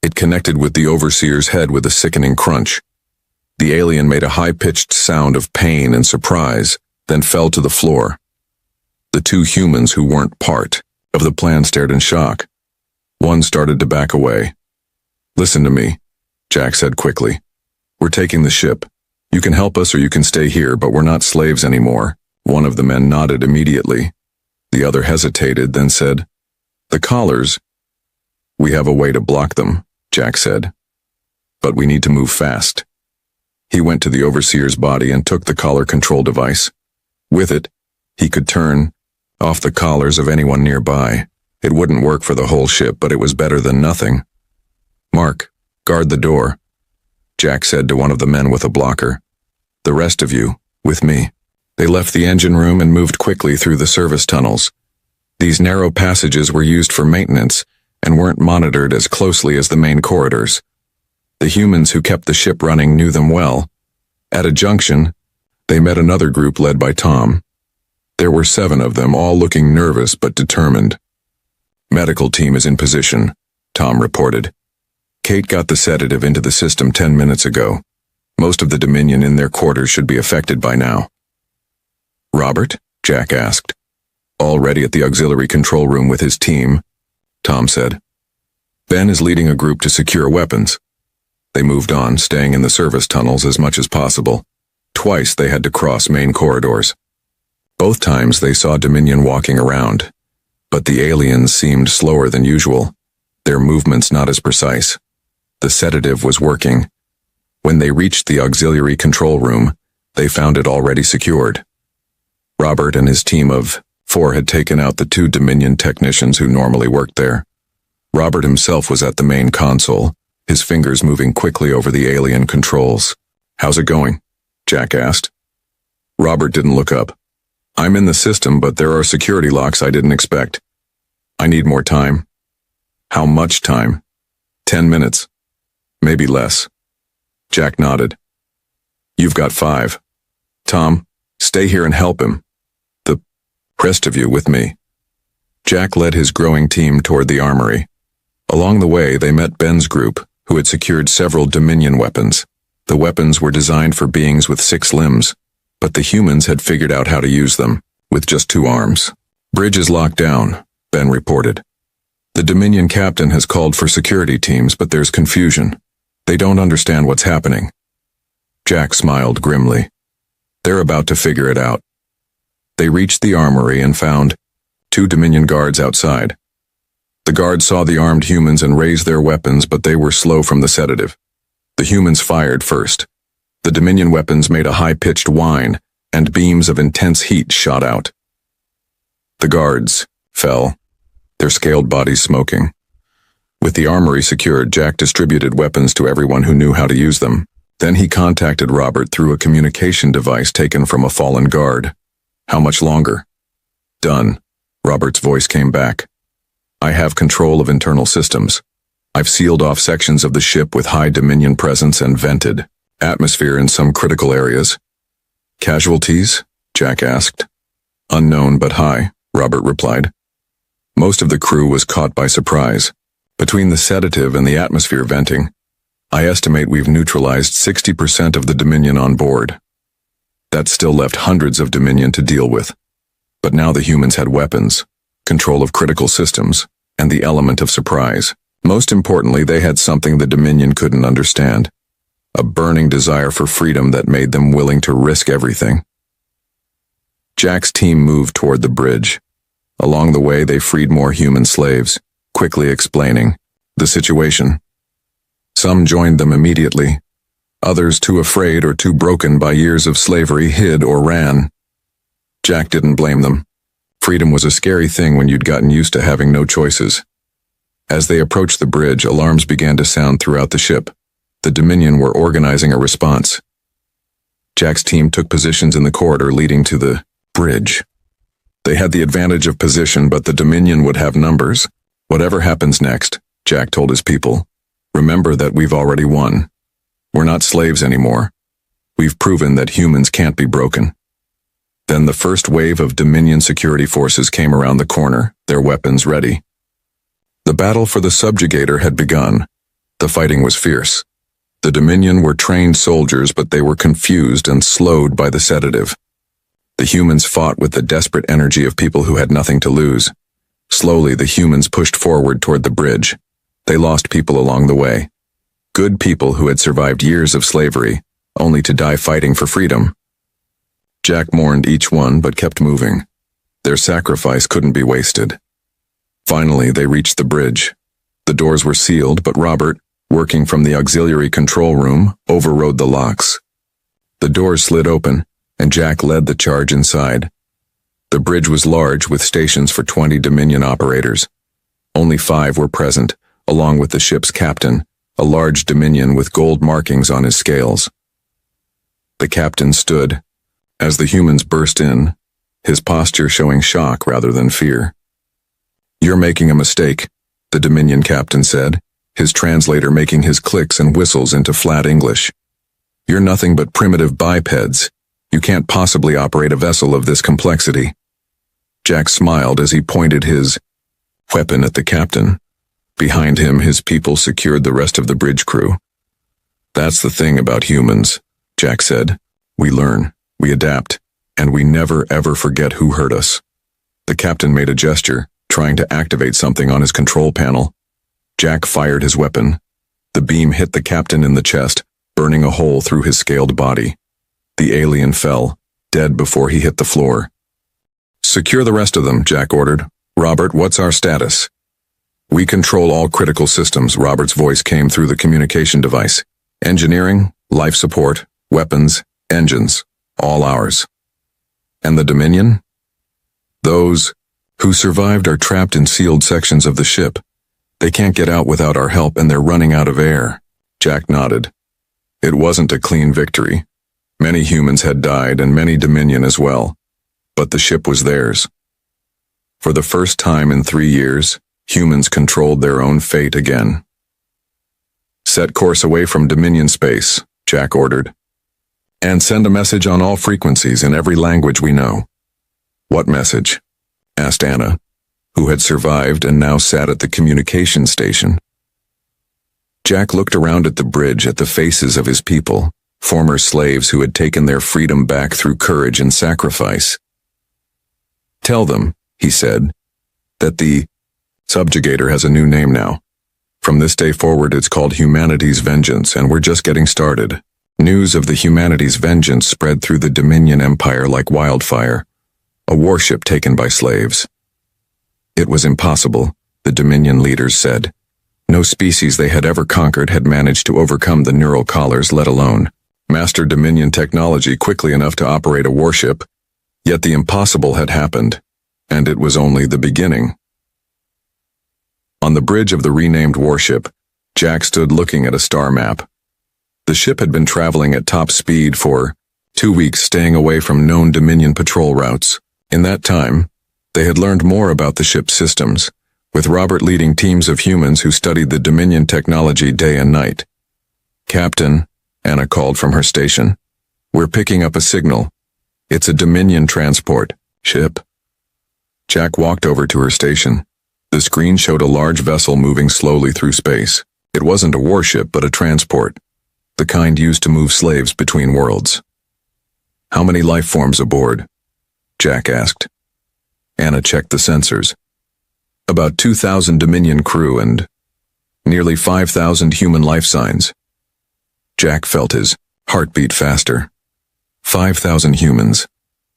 It connected with the overseer's head with a sickening crunch. The alien made a high-pitched sound of pain and surprise, then fell to the floor. The 2 humans who weren't part of the plan stared in shock. One started to back away. "Listen to me," Jack said quickly. "We're taking the ship. You can help us or you can stay here, but we're not slaves anymore." One of the men nodded immediately. The other hesitated, then said, "The collars." "We have a way to block them," Jack said. "But we need to move fast." He went to the overseer's body and took the collar control device. With it, he could turn off the collars of anyone nearby. It wouldn't work for the whole ship, but it was better than nothing. "Mark, guard the door," Jack said to one of the men with a blocker. "The rest of you, with me." They left the engine room and moved quickly through the service tunnels. These narrow passages were used for maintenance and weren't monitored as closely as the main corridors. The humans who kept the ship running knew them well. At a junction, they met another group led by Tom. There were 7 of them, all looking nervous but determined. "Medical team is in position," Tom reported. "Kate got the sedative into the system 10 minutes ago. Most of the Dominion in their quarters should be affected by now." "Robert?" Jack asked. "Already at the auxiliary control room with his team," Tom said. "Ben is leading a group to secure weapons." They moved on, staying in the service tunnels as much as possible. Twice they had to cross main corridors. Both times they saw Dominion walking around, but the aliens seemed slower than usual, their movements not as precise. The sedative was working. When they reached the auxiliary control room, they found it already secured. Robert and his team of 4 had taken out the 2 Dominion technicians who normally worked there. Robert himself was at the main console, his fingers moving quickly over the alien controls. "How's it going?" Jack asked. Robert didn't look up. "I'm in the system, but there are security locks I didn't expect. I need more time." "How much time?" 10 minutes. Maybe less. Jack nodded. "You've got 5. Tom, stay here and help him. The rest of you with me." Jack led his growing team toward the armory. Along the way, they met Ben's group, who had secured several Dominion weapons. The weapons were designed for beings with 6 limbs, but the humans had figured out how to use them, with just 2 arms. "Bridge is locked down," Ben reported. The Dominion captain has called for security teams, but there's confusion. They don't understand what's happening. Jack smiled grimly. They're about to figure it out. They reached the armory and found 2 Dominion guards outside. The guards saw the armed humans and raised their weapons, but they were slow from the sedative. The humans fired first. The Dominion weapons made a high-pitched whine, and beams of intense heat shot out. The guards fell, their scaled bodies smoking. With the armory secured, Jack distributed weapons to everyone who knew how to use them. Then he contacted Robert through a communication device taken from a fallen guard. How much longer? Done. Robert's voice came back. I have control of internal systems. I've sealed off sections of the ship with high Dominion presence and vented atmosphere in some critical areas. Casualties? Jack asked. Unknown but high, Robert replied. Most of the crew was caught by surprise. Between the sedative and the atmosphere venting, I estimate we've neutralized 60% of the Dominion on board. That still left hundreds of Dominion to deal with. But now the humans had weapons, control of critical systems, and the element of surprise. Most importantly, they had something the Dominion couldn't understand. A burning desire for freedom that made them willing to risk everything. Jack's team moved toward the bridge. Along the way, they freed more human slaves, quickly explaining the situation. Some joined them immediately. Others, too afraid or too broken by years of slavery, hid or ran. Jack didn't blame them. Freedom was a scary thing when you'd gotten used to having no choices. As they approached the bridge, alarms began to sound throughout the ship. The Dominion were organizing a response. Jack's team took positions in the corridor leading to the bridge. They had the advantage of position, but the Dominion would have numbers. Whatever happens next, Jack told his people, remember that we've already won. We're not slaves anymore. We've proven that humans can't be broken. Then the first wave of Dominion security forces came around the corner, their weapons ready. The battle for the subjugator had begun. The fighting was fierce. The Dominion were trained soldiers, but they were confused and slowed by the sedative. The humans fought with the desperate energy of people who had nothing to lose. Slowly, the humans pushed forward toward the bridge. They lost people along the way. Good people who had survived years of slavery, only to die fighting for freedom. Jack mourned each one, but kept moving. Their sacrifice couldn't be wasted. Finally, they reached the bridge. The doors were sealed, but Robert, working from the auxiliary control room, overrode the locks. The doors slid open, and Jack led the charge inside. The bridge was large, with stations for 20 Dominion operators. Only 5 were present, along with the ship's captain, a large Dominion with gold markings on his scales. The captain stood. As the humans burst in, his posture showing shock rather than fear. You're making a mistake, the Dominion captain said, his translator making his clicks and whistles into flat English. You're nothing but primitive bipeds. You can't possibly operate a vessel of this complexity. Jack smiled as he pointed his weapon at the captain. Behind him, his people secured the rest of the bridge crew. That's the thing about humans, Jack said. We learn, we adapt, and we never ever forget who hurt us. The captain made a gesture, trying to activate something on his control panel. Jack fired his weapon. The beam hit the captain in the chest, burning a hole through his scaled body. The alien fell, dead before he hit the floor. Secure the rest of them, Jack ordered. Robert, what's our status? We control all critical systems, Robert's voice came through the communication device. Engineering, life support, weapons, engines, all ours. And the Dominion? Those who survived are trapped in sealed sections of the ship. They can't get out without our help, and they're running out of air. Jack nodded. It wasn't a clean victory. Many humans had died, and many Dominion as well. But the ship was theirs. For the first time in 3 years, humans controlled their own fate again. Set course away from Dominion space, Jack ordered. And send a message on all frequencies in every language we know. What message? Asked Anna, who had survived and now sat at the communication station. Jack looked around at the bridge at the faces of his people, former slaves who had taken their freedom back through courage and sacrifice. Tell them, he said, that the subjugator has a new name now. From this day forward, it's called Humanity's Vengeance, and we're just getting started. News of the Humanity's Vengeance spread through the Dominion Empire like wildfire. A warship taken by slaves. It was impossible, the Dominion leaders said. No species they had ever conquered had managed to overcome the neural collars, let alone master Dominion technology quickly enough to operate a warship. Yet the impossible had happened, and it was only the beginning. On the bridge of the renamed warship, Jack stood looking at a star map. The ship had been traveling at top speed for 2 weeks, staying away from known Dominion patrol routes. In that time, they had learned more about the ship's systems, with Robert leading teams of humans who studied the Dominion technology day and night. "Captain," Anna called from her station, "we're picking up a signal. It's a Dominion transport ship." Jack walked over to her station. The screen showed a large vessel moving slowly through space. It wasn't a warship, but a transport, the kind used to move slaves between worlds. "How many life forms aboard?" Jack asked. Anna checked the sensors. "About 2,000 Dominion crew and nearly 5,000 human life signs." Jack felt his heart beat faster. 5,000 humans.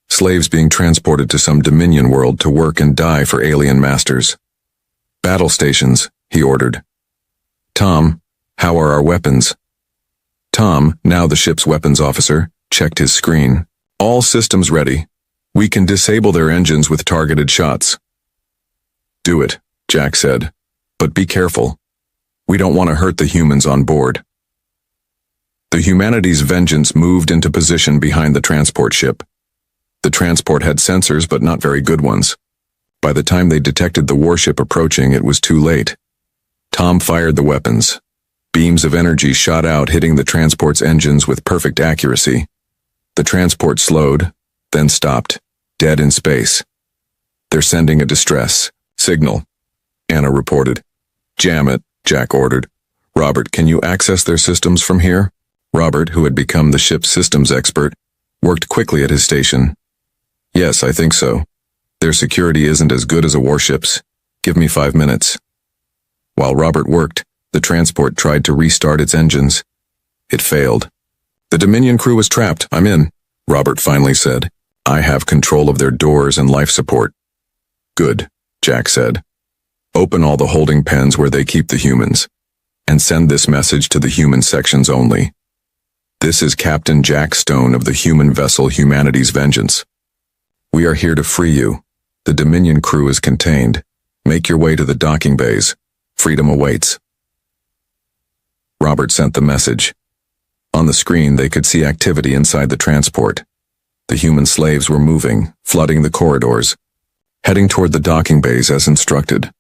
Slaves being transported to some Dominion world to work and die for alien masters. "Battle stations," he ordered. "Tom, how are our weapons?" Tom, now the ship's weapons officer, checked his screen. "All systems ready. We can disable their engines with targeted shots." "Do it," Jack said. "But be careful. We don't want to hurt the humans on board." The Humanity's Vengeance moved into position behind the transport ship. The transport had sensors, but not very good ones. By the time they detected the warship approaching, it was too late. Tom fired the weapons. Beams of energy shot out, hitting the transport's engines with perfect accuracy. The transport slowed, then stopped, dead in space. "They're sending a distress signal," Anna reported. "Jam it," Jack ordered. "Robert, can you access their systems from here?" Robert, who had become the ship's systems expert, worked quickly at his station. "Yes, I think so. Their security isn't as good as a warship's. Give me 5 minutes." While Robert worked, the transport tried to restart its engines. It failed. "The Dominion crew was trapped. I'm in," Robert finally said. "I have control of their doors and life support." "Good," Jack said. "Open all the holding pens where they keep the humans, and send this message to the human sections only. This is Captain Jack Stone of the human vessel Humanity's Vengeance. We are here to free you. The Dominion crew is contained. Make your way to the docking bays. Freedom awaits." Robert sent the message. On the screen, they could see activity inside the transport. The human slaves were moving, flooding the corridors, heading toward the docking bays as instructed.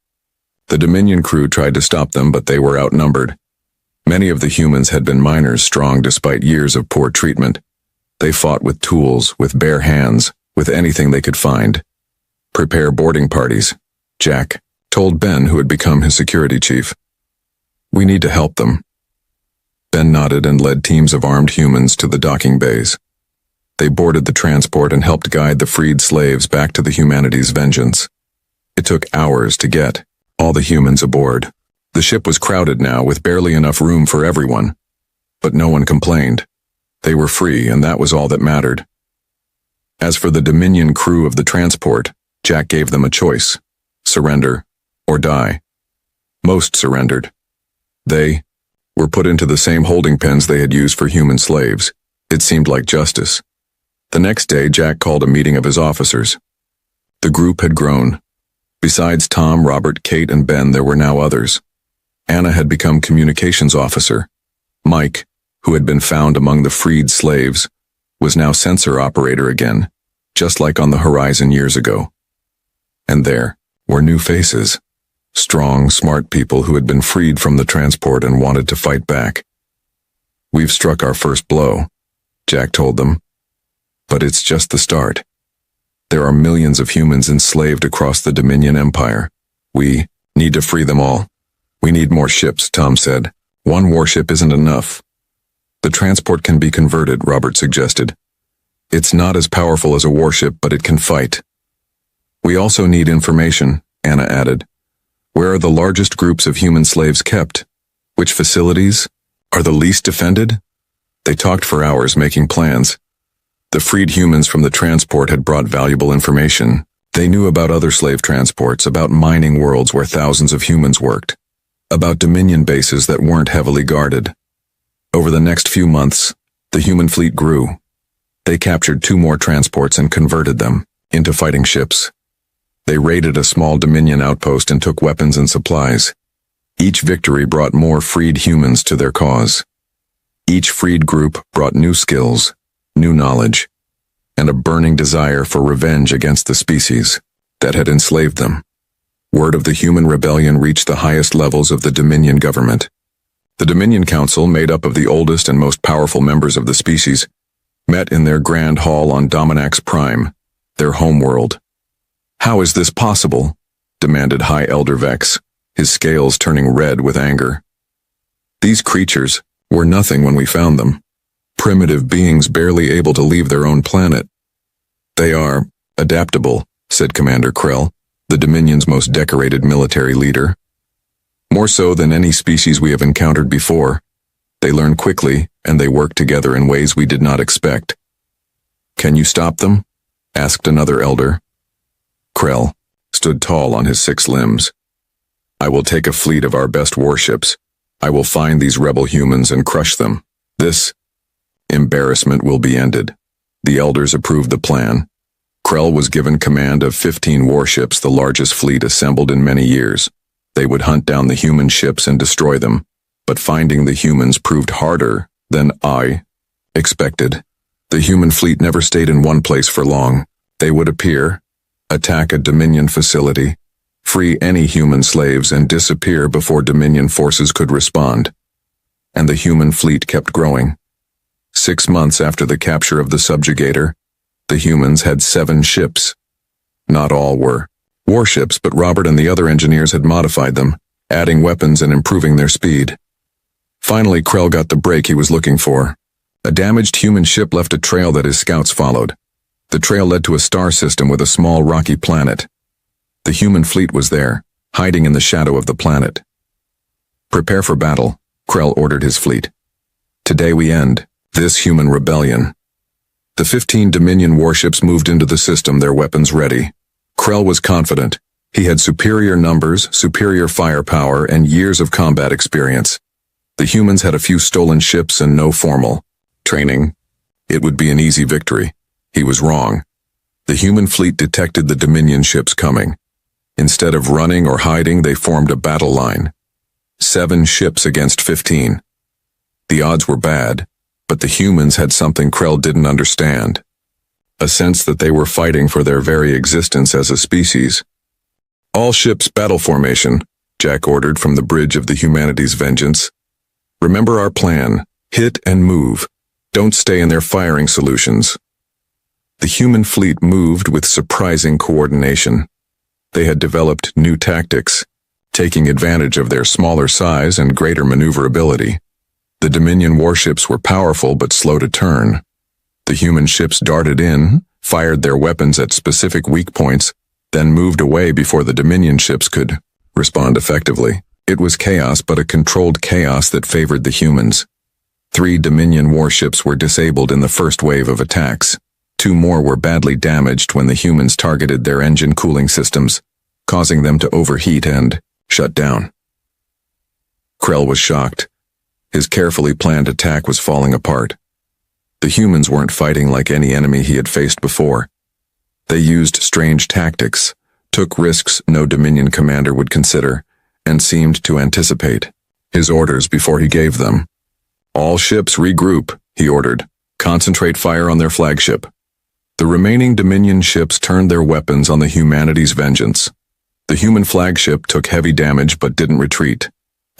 The Dominion crew tried to stop them, but they were outnumbered. Many of the humans had been miners, strong despite years of poor treatment. They fought with tools, with bare hands, with anything they could find. "Prepare boarding parties," Jack told Ben, who had become his security chief. "We need to help them." Ben nodded and led teams of armed humans to the docking bays. They boarded the transport and helped guide the freed slaves back to the Humanity's Vengeance. It took hours to get all the humans aboard. The ship was crowded now, with barely enough room for everyone. But no one complained. They were free, and that was all that mattered. As for the Dominion crew of the transport, Jack gave them a choice: surrender or die. Most surrendered. They were put into the same holding pens they had used for human slaves. It seemed like justice. The next day, Jack called a meeting of his officers. The group had grown. Besides Tom, Robert, Kate, and Ben, there were now others. Anna had become communications officer. Mike, who had been found among the freed slaves, was now sensor operator again, just like on the horizon years ago. And there were new faces. Strong, smart people who had been freed from the transport and wanted to fight back. "We've struck our first blow," Jack told them. "But it's just the start. There are millions of humans enslaved across the Dominion Empire. We need to free them all." "We need more ships," Tom said. "One warship isn't enough." "The transport can be converted," Robert suggested. "It's not as powerful as a warship, but it can fight." "We also need information," Anna added. Where are the largest groups of human slaves kept? Which facilities are the least defended? They talked for hours, making plans. The freed humans from the transport had brought valuable information. They knew about other slave transports, about mining worlds where thousands of humans worked, about Dominion bases that weren't heavily guarded. Over the next few months, the human fleet grew. They captured 2 more transports and converted them into fighting ships. They raided a small Dominion outpost and took weapons and supplies. Each victory brought more freed humans to their cause. Each freed group brought new skills, new knowledge, and a burning desire for revenge against the species that had enslaved them. Word of the human rebellion reached the highest levels of the Dominion government. The Dominion Council, made up of the oldest and most powerful members of the species, met in their grand hall on Dominax Prime, their homeworld. How is this possible? Demanded High Elder Vex, his scales turning red with anger. These creatures were nothing when we found them. Primitive beings barely able to leave their own planet. They are adaptable, said Commander Krell, the Dominion's most decorated military leader. More so than any species we have encountered before. They learn quickly, and they work together in ways we did not expect. Can you stop them? Asked another elder. Krell stood tall on his 6 limbs. I will take a fleet of our best warships. I will find these rebel humans and crush them. This embarrassment will be ended. The elders approved the plan. Krell was given command of 15 warships, the largest fleet assembled in many years. They would hunt down the human ships and destroy them, but finding the humans proved harder than I expected. The human fleet never stayed in one place for long. They would appear, attack a Dominion facility, free any human slaves, and disappear before Dominion forces could respond. And the human fleet kept growing. 6 months after the capture of the subjugator, the humans had 7 ships. Not all were warships, but Robert and the other engineers had modified them, adding weapons and improving their speed. Finally, Krell got the break he was looking for. A damaged human ship left a trail that his scouts followed. The trail led to a star system with a small rocky planet. The human fleet was there, hiding in the shadow of the planet. Prepare for battle, Krell ordered his fleet. Today we end this human rebellion. The 15 Dominion warships moved into the system, their weapons ready. Krell was confident. He had superior numbers, superior firepower, and years of combat experience. The humans had a few stolen ships and no formal training. It would be an easy victory. He was wrong. The human fleet detected the Dominion ships coming. Instead of running or hiding, they formed a battle line. 7 ships against 15. The odds were bad, but the humans had something Krell didn't understand. A sense that they were fighting for their very existence as a species. All ships battle formation, Jack ordered from the bridge of the Humanity's Vengeance. Remember our plan. Hit and move. Don't stay in their firing solutions. The human fleet moved with surprising coordination. They had developed new tactics, taking advantage of their smaller size and greater maneuverability. The Dominion warships were powerful but slow to turn. The human ships darted in, fired their weapons at specific weak points, then moved away before the Dominion ships could respond effectively. It was chaos, but a controlled chaos that favored the humans. 3 Dominion warships were disabled in the first wave of attacks. 2 more were badly damaged when the humans targeted their engine cooling systems, causing them to overheat and shut down. Krell was shocked. His carefully planned attack was falling apart. The humans weren't fighting like any enemy he had faced before. They used strange tactics, took risks no Dominion commander would consider, and seemed to anticipate his orders before he gave them. All ships regroup, he ordered. Concentrate fire on their flagship. The remaining Dominion ships turned their weapons on the Humanity's Vengeance. The human flagship took heavy damage but didn't retreat.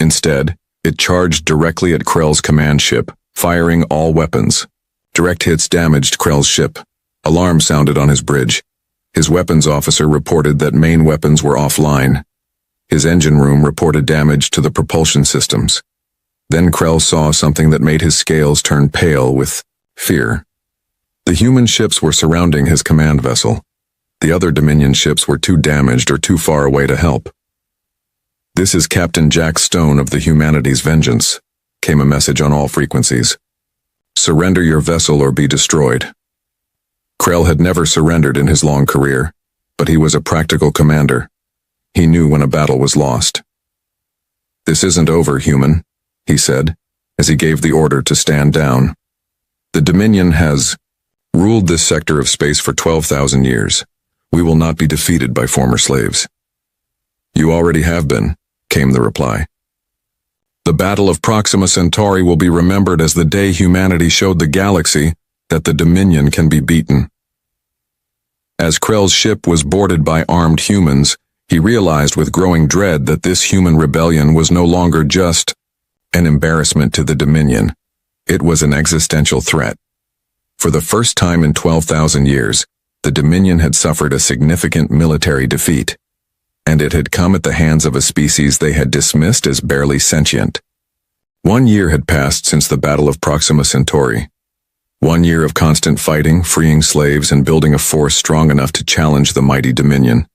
Instead, it charged directly at Krell's command ship, firing all weapons. Direct hits damaged Krell's ship. Alarm sounded on his bridge. His weapons officer reported that main weapons were offline. His engine room reported damage to the propulsion systems. Then Krell saw something that made his scales turn pale with fear. The human ships were surrounding his command vessel. The other Dominion ships were too damaged or too far away to help. "This is Captain Jack Stone of the Humanity's Vengeance," came a message on all frequencies. "Surrender your vessel or be destroyed." Krell had never surrendered in his long career, but he was a practical commander. He knew when a battle was lost. "This isn't over, human," he said, as he gave the order to stand down. "The Dominion has ruled this sector of space for 12,000 years. We will not be defeated by former slaves." "You already have been," came the reply. "The Battle of Proxima Centauri will be remembered as the day humanity showed the galaxy that the Dominion can be beaten." As Krell's ship was boarded by armed humans, he realized with growing dread that this human rebellion was no longer just an embarrassment to the Dominion. It was an existential threat. For the first time in 12,000 years, the Dominion had suffered a significant military defeat, and it had come at the hands of a species they had dismissed as barely sentient. 1 year had passed since the Battle of Proxima Centauri. 1 year of constant fighting, freeing slaves, and building a force strong enough to challenge the mighty Dominion.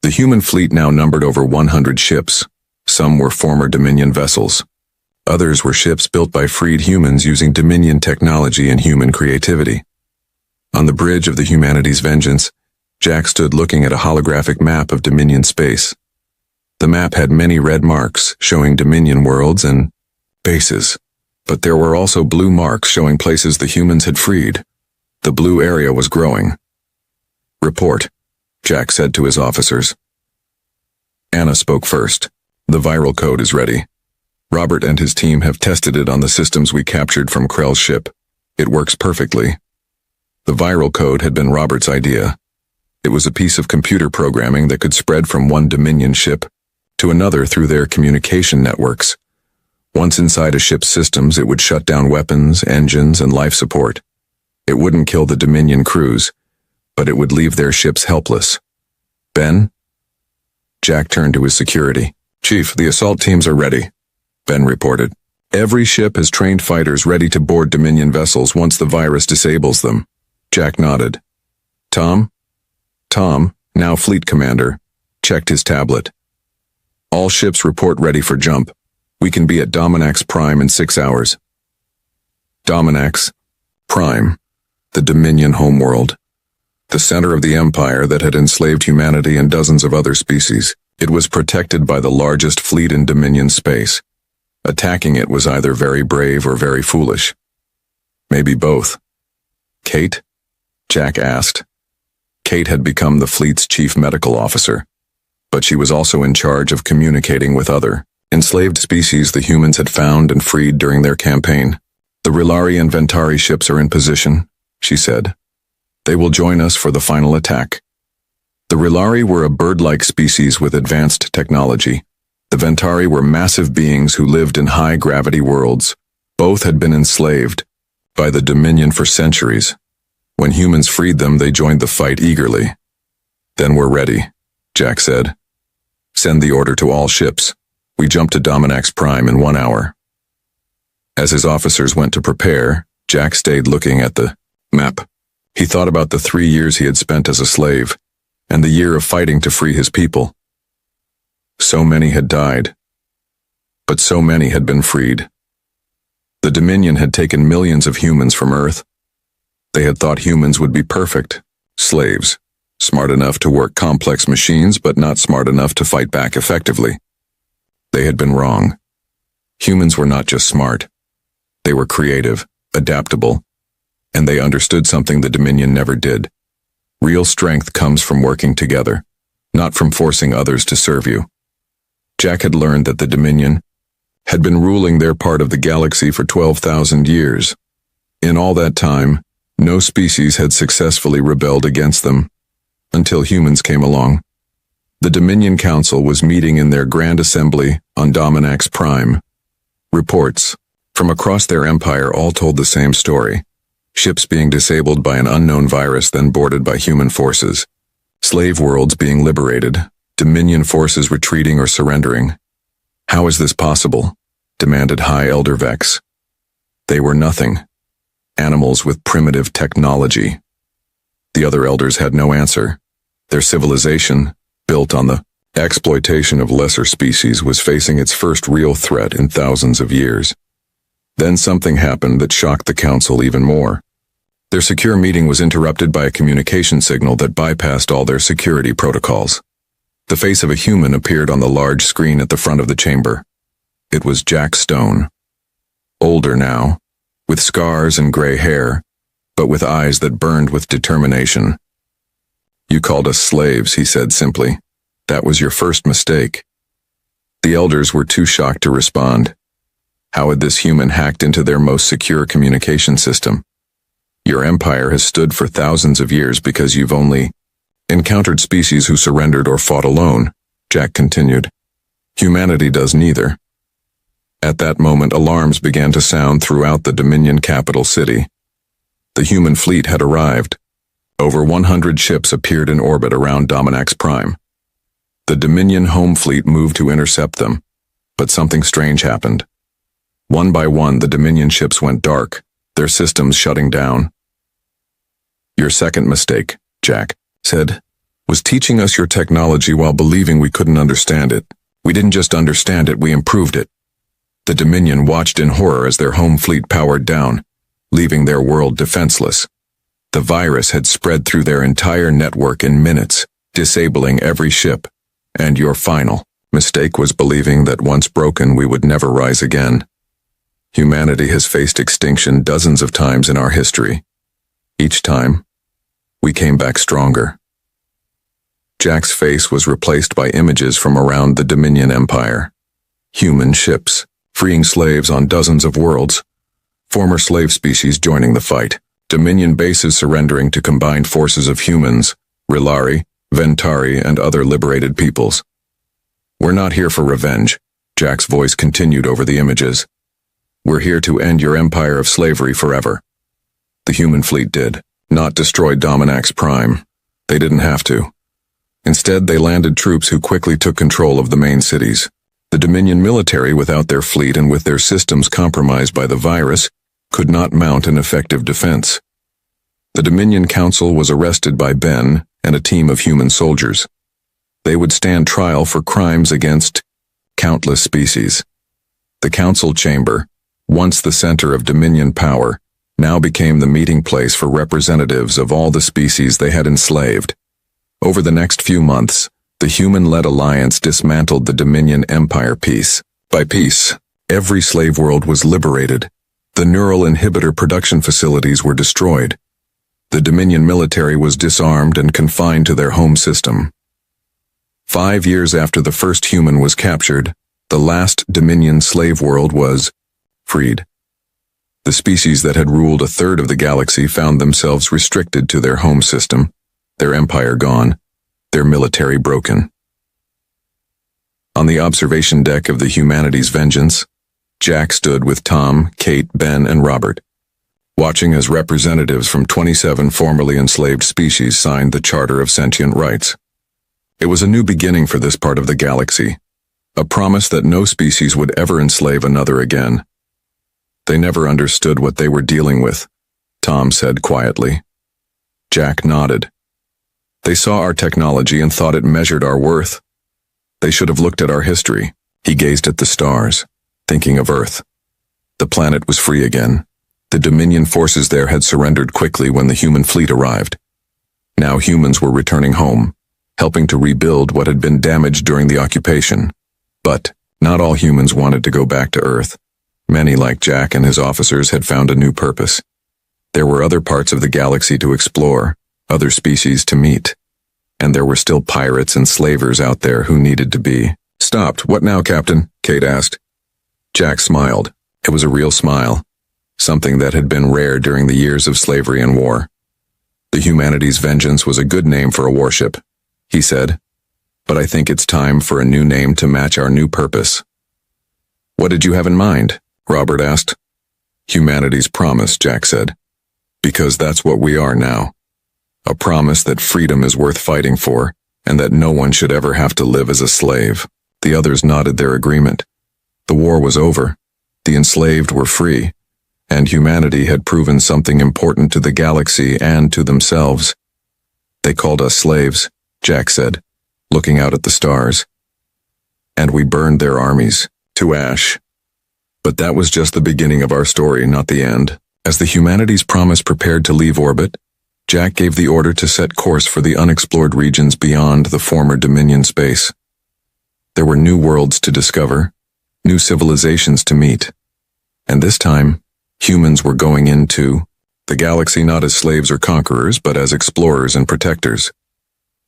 The human fleet now numbered over 100 ships. Some were former Dominion vessels. Others were ships built by freed humans using Dominion technology and human creativity. On the bridge of the Humanity's Vengeance, Jack stood looking at a holographic map of Dominion space. The map had many red marks showing Dominion worlds and bases, but there were also blue marks showing places the humans had freed. The blue area was growing. "Report," Jack said to his officers. Anna spoke first. "The viral code is ready. Robert and his team have tested it on the systems we captured from Krell's ship. It works perfectly." The viral code had been Robert's idea. It was a piece of computer programming that could spread from one Dominion ship to another through their communication networks. Once inside a ship's systems, it would shut down weapons, engines, and life support. It wouldn't kill the Dominion crews, but it would leave their ships helpless. "Ben?" Jack turned to his security. "Chief, the assault teams are ready," Ben reported. "Every ship has trained fighters ready to board Dominion vessels once the virus disables them." Jack nodded. Tom, now fleet commander, checked his tablet. "All ships report ready for jump. We can be at Dominax Prime in 6 hours." Dominax Prime, the Dominion homeworld. The center of the empire that had enslaved humanity and dozens of other species. It was protected by the largest fleet in Dominion space. Attacking it was either very brave or very foolish. Maybe both. "Kate?" Jack asked. Kate had become the fleet's chief medical officer, but she was also in charge of communicating with other enslaved species the humans had found and freed during their campaign. "The Rilari and Ventari ships are in position," she said. "They will join us for the final attack." The Rilari were a bird-like species with advanced technology. The Ventari were massive beings who lived in high-gravity worlds. Both had been enslaved by the Dominion for centuries. When humans freed them, they joined the fight eagerly. "Then we're ready," Jack said. "Send the order to all ships. We jump to Dominax Prime in 1 hour." As his officers went to prepare, Jack stayed looking at the map. He thought about the 3 years he had spent as a slave, and the year of fighting to free his people. So many had died, but so many had been freed. The Dominion had taken millions of humans from Earth. They had thought humans would be perfect, slaves, smart enough to work complex machines but not smart enough to fight back effectively. They had been wrong. Humans were not just smart. They were creative, adaptable, and they understood something the Dominion never did. Real strength comes from working together, not from forcing others to serve you. Jack had learned that the Dominion had been ruling their part of the galaxy for 12,000 years. In all that time, no species had successfully rebelled against them, until humans came along. The Dominion Council was meeting in their Grand Assembly on Dominax Prime. Reports from across their empire all told the same story. Ships being disabled by an unknown virus then boarded by human forces. Slave worlds being liberated, Dominion forces retreating or surrendering. "How is this possible?" demanded High Elder Vex. "They were nothing. Animals with primitive technology." The other elders had no answer. Their civilization, built on the exploitation of lesser species, was facing its first real threat in thousands of years. Then something happened that shocked the council even more. Their secure meeting was interrupted by a communication signal that bypassed all their security protocols. The face of a human appeared on the large screen at the front of the chamber. It was Jack Stone. Older now, with scars and gray hair, but with eyes that burned with determination. "You called us slaves," he said simply. "That was your first mistake." The elders were too shocked to respond. How had this human hacked into their most secure communication system? "Your empire has stood for thousands of years because you've only encountered species who surrendered or fought alone," Jack continued. "Humanity does neither." At that moment, alarms began to sound throughout the Dominion capital city. The human fleet had arrived. Over 100 ships appeared in orbit around Dominax Prime. The Dominion home fleet moved to intercept them, but something strange happened. One by one, the Dominion ships went dark, their systems shutting down. "Your second mistake," Jack said, "was teaching us your technology while believing we couldn't understand it. We didn't just understand it, we improved it." The Dominion watched in horror as their home fleet powered down, leaving their world defenseless. The virus had spread through their entire network in minutes, disabling every ship. And your final mistake was believing that once broken, we would never rise again. Humanity has faced extinction dozens of times in our history. Each time, we came back stronger. Jack's face was replaced by images from around the Dominion Empire. Human ships, freeing slaves on dozens of worlds. Former slave species joining the fight. Dominion bases surrendering to combined forces of humans, Rilari, Ventari, and other liberated peoples. "We're not here for revenge," Jack's voice continued over the images. "We're here to end your empire of slavery forever." The human fleet did not destroy Dominax Prime. They didn't have to. Instead, they landed troops who quickly took control of the main cities. The Dominion military, without their fleet and with their systems compromised by the virus, could not mount an effective defense. The Dominion Council was arrested by Ben and a team of human soldiers. They would stand trial for crimes against countless species. The Council chamber, once the center of Dominion power, now became the meeting place for representatives of all the species they had enslaved. Over the next few months, the human-led alliance dismantled the Dominion Empire piece by piece. Every slave world was liberated. The neural inhibitor production facilities were destroyed. The Dominion military was disarmed and confined to their home system. 5 years after the first human was captured, the last Dominion slave world was freed. The species that had ruled a third of the galaxy found themselves restricted to their home system, their empire gone, their military broken. On the observation deck of the Humanity's Vengeance, Jack stood with Tom, Kate, Ben, and Robert, watching as representatives from 27 formerly enslaved species signed the Charter of Sentient Rights. It was a new beginning for this part of the galaxy, a promise that no species would ever enslave another again. "They never understood what they were dealing with," Tom said quietly. Jack nodded. "They saw our technology and thought it measured our worth. They should have looked at our history." He gazed at the stars, thinking of Earth. The planet was free again. The Dominion forces there had surrendered quickly when the human fleet arrived. Now humans were returning home, helping to rebuild what had been damaged during the occupation. But not all humans wanted to go back to Earth. Many, like Jack and his officers, had found a new purpose. There were other parts of the galaxy to explore, other species to meet. And there were still pirates and slavers out there who needed to be stopped. "What now, Captain?" Kate asked. Jack smiled. It was a real smile, something that had been rare during the years of slavery and war. "The Humanity's Vengeance was a good name for a warship," he said, "but I think it's time for a new name to match our new purpose." "What did you have in mind?" Robert asked. "Humanity's Promise," Jack said, "because that's what we are now. A promise that freedom is worth fighting for, and that no one should ever have to live as a slave." The others nodded their agreement. The war was over. The enslaved were free, and humanity had proven something important to the galaxy and to themselves. "They called us slaves," Jack said, looking out at the stars. And we burned their armies to ash. But that was just the beginning of our story, not the end. As the Humanity's Promise prepared to leave orbit, Jack gave the order to set course for the unexplored regions beyond the former Dominion space. There were new worlds to discover, new civilizations to meet. And this time, humans were going into the galaxy not as slaves or conquerors, but as explorers and protectors.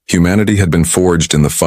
Humanity had been forged in the fire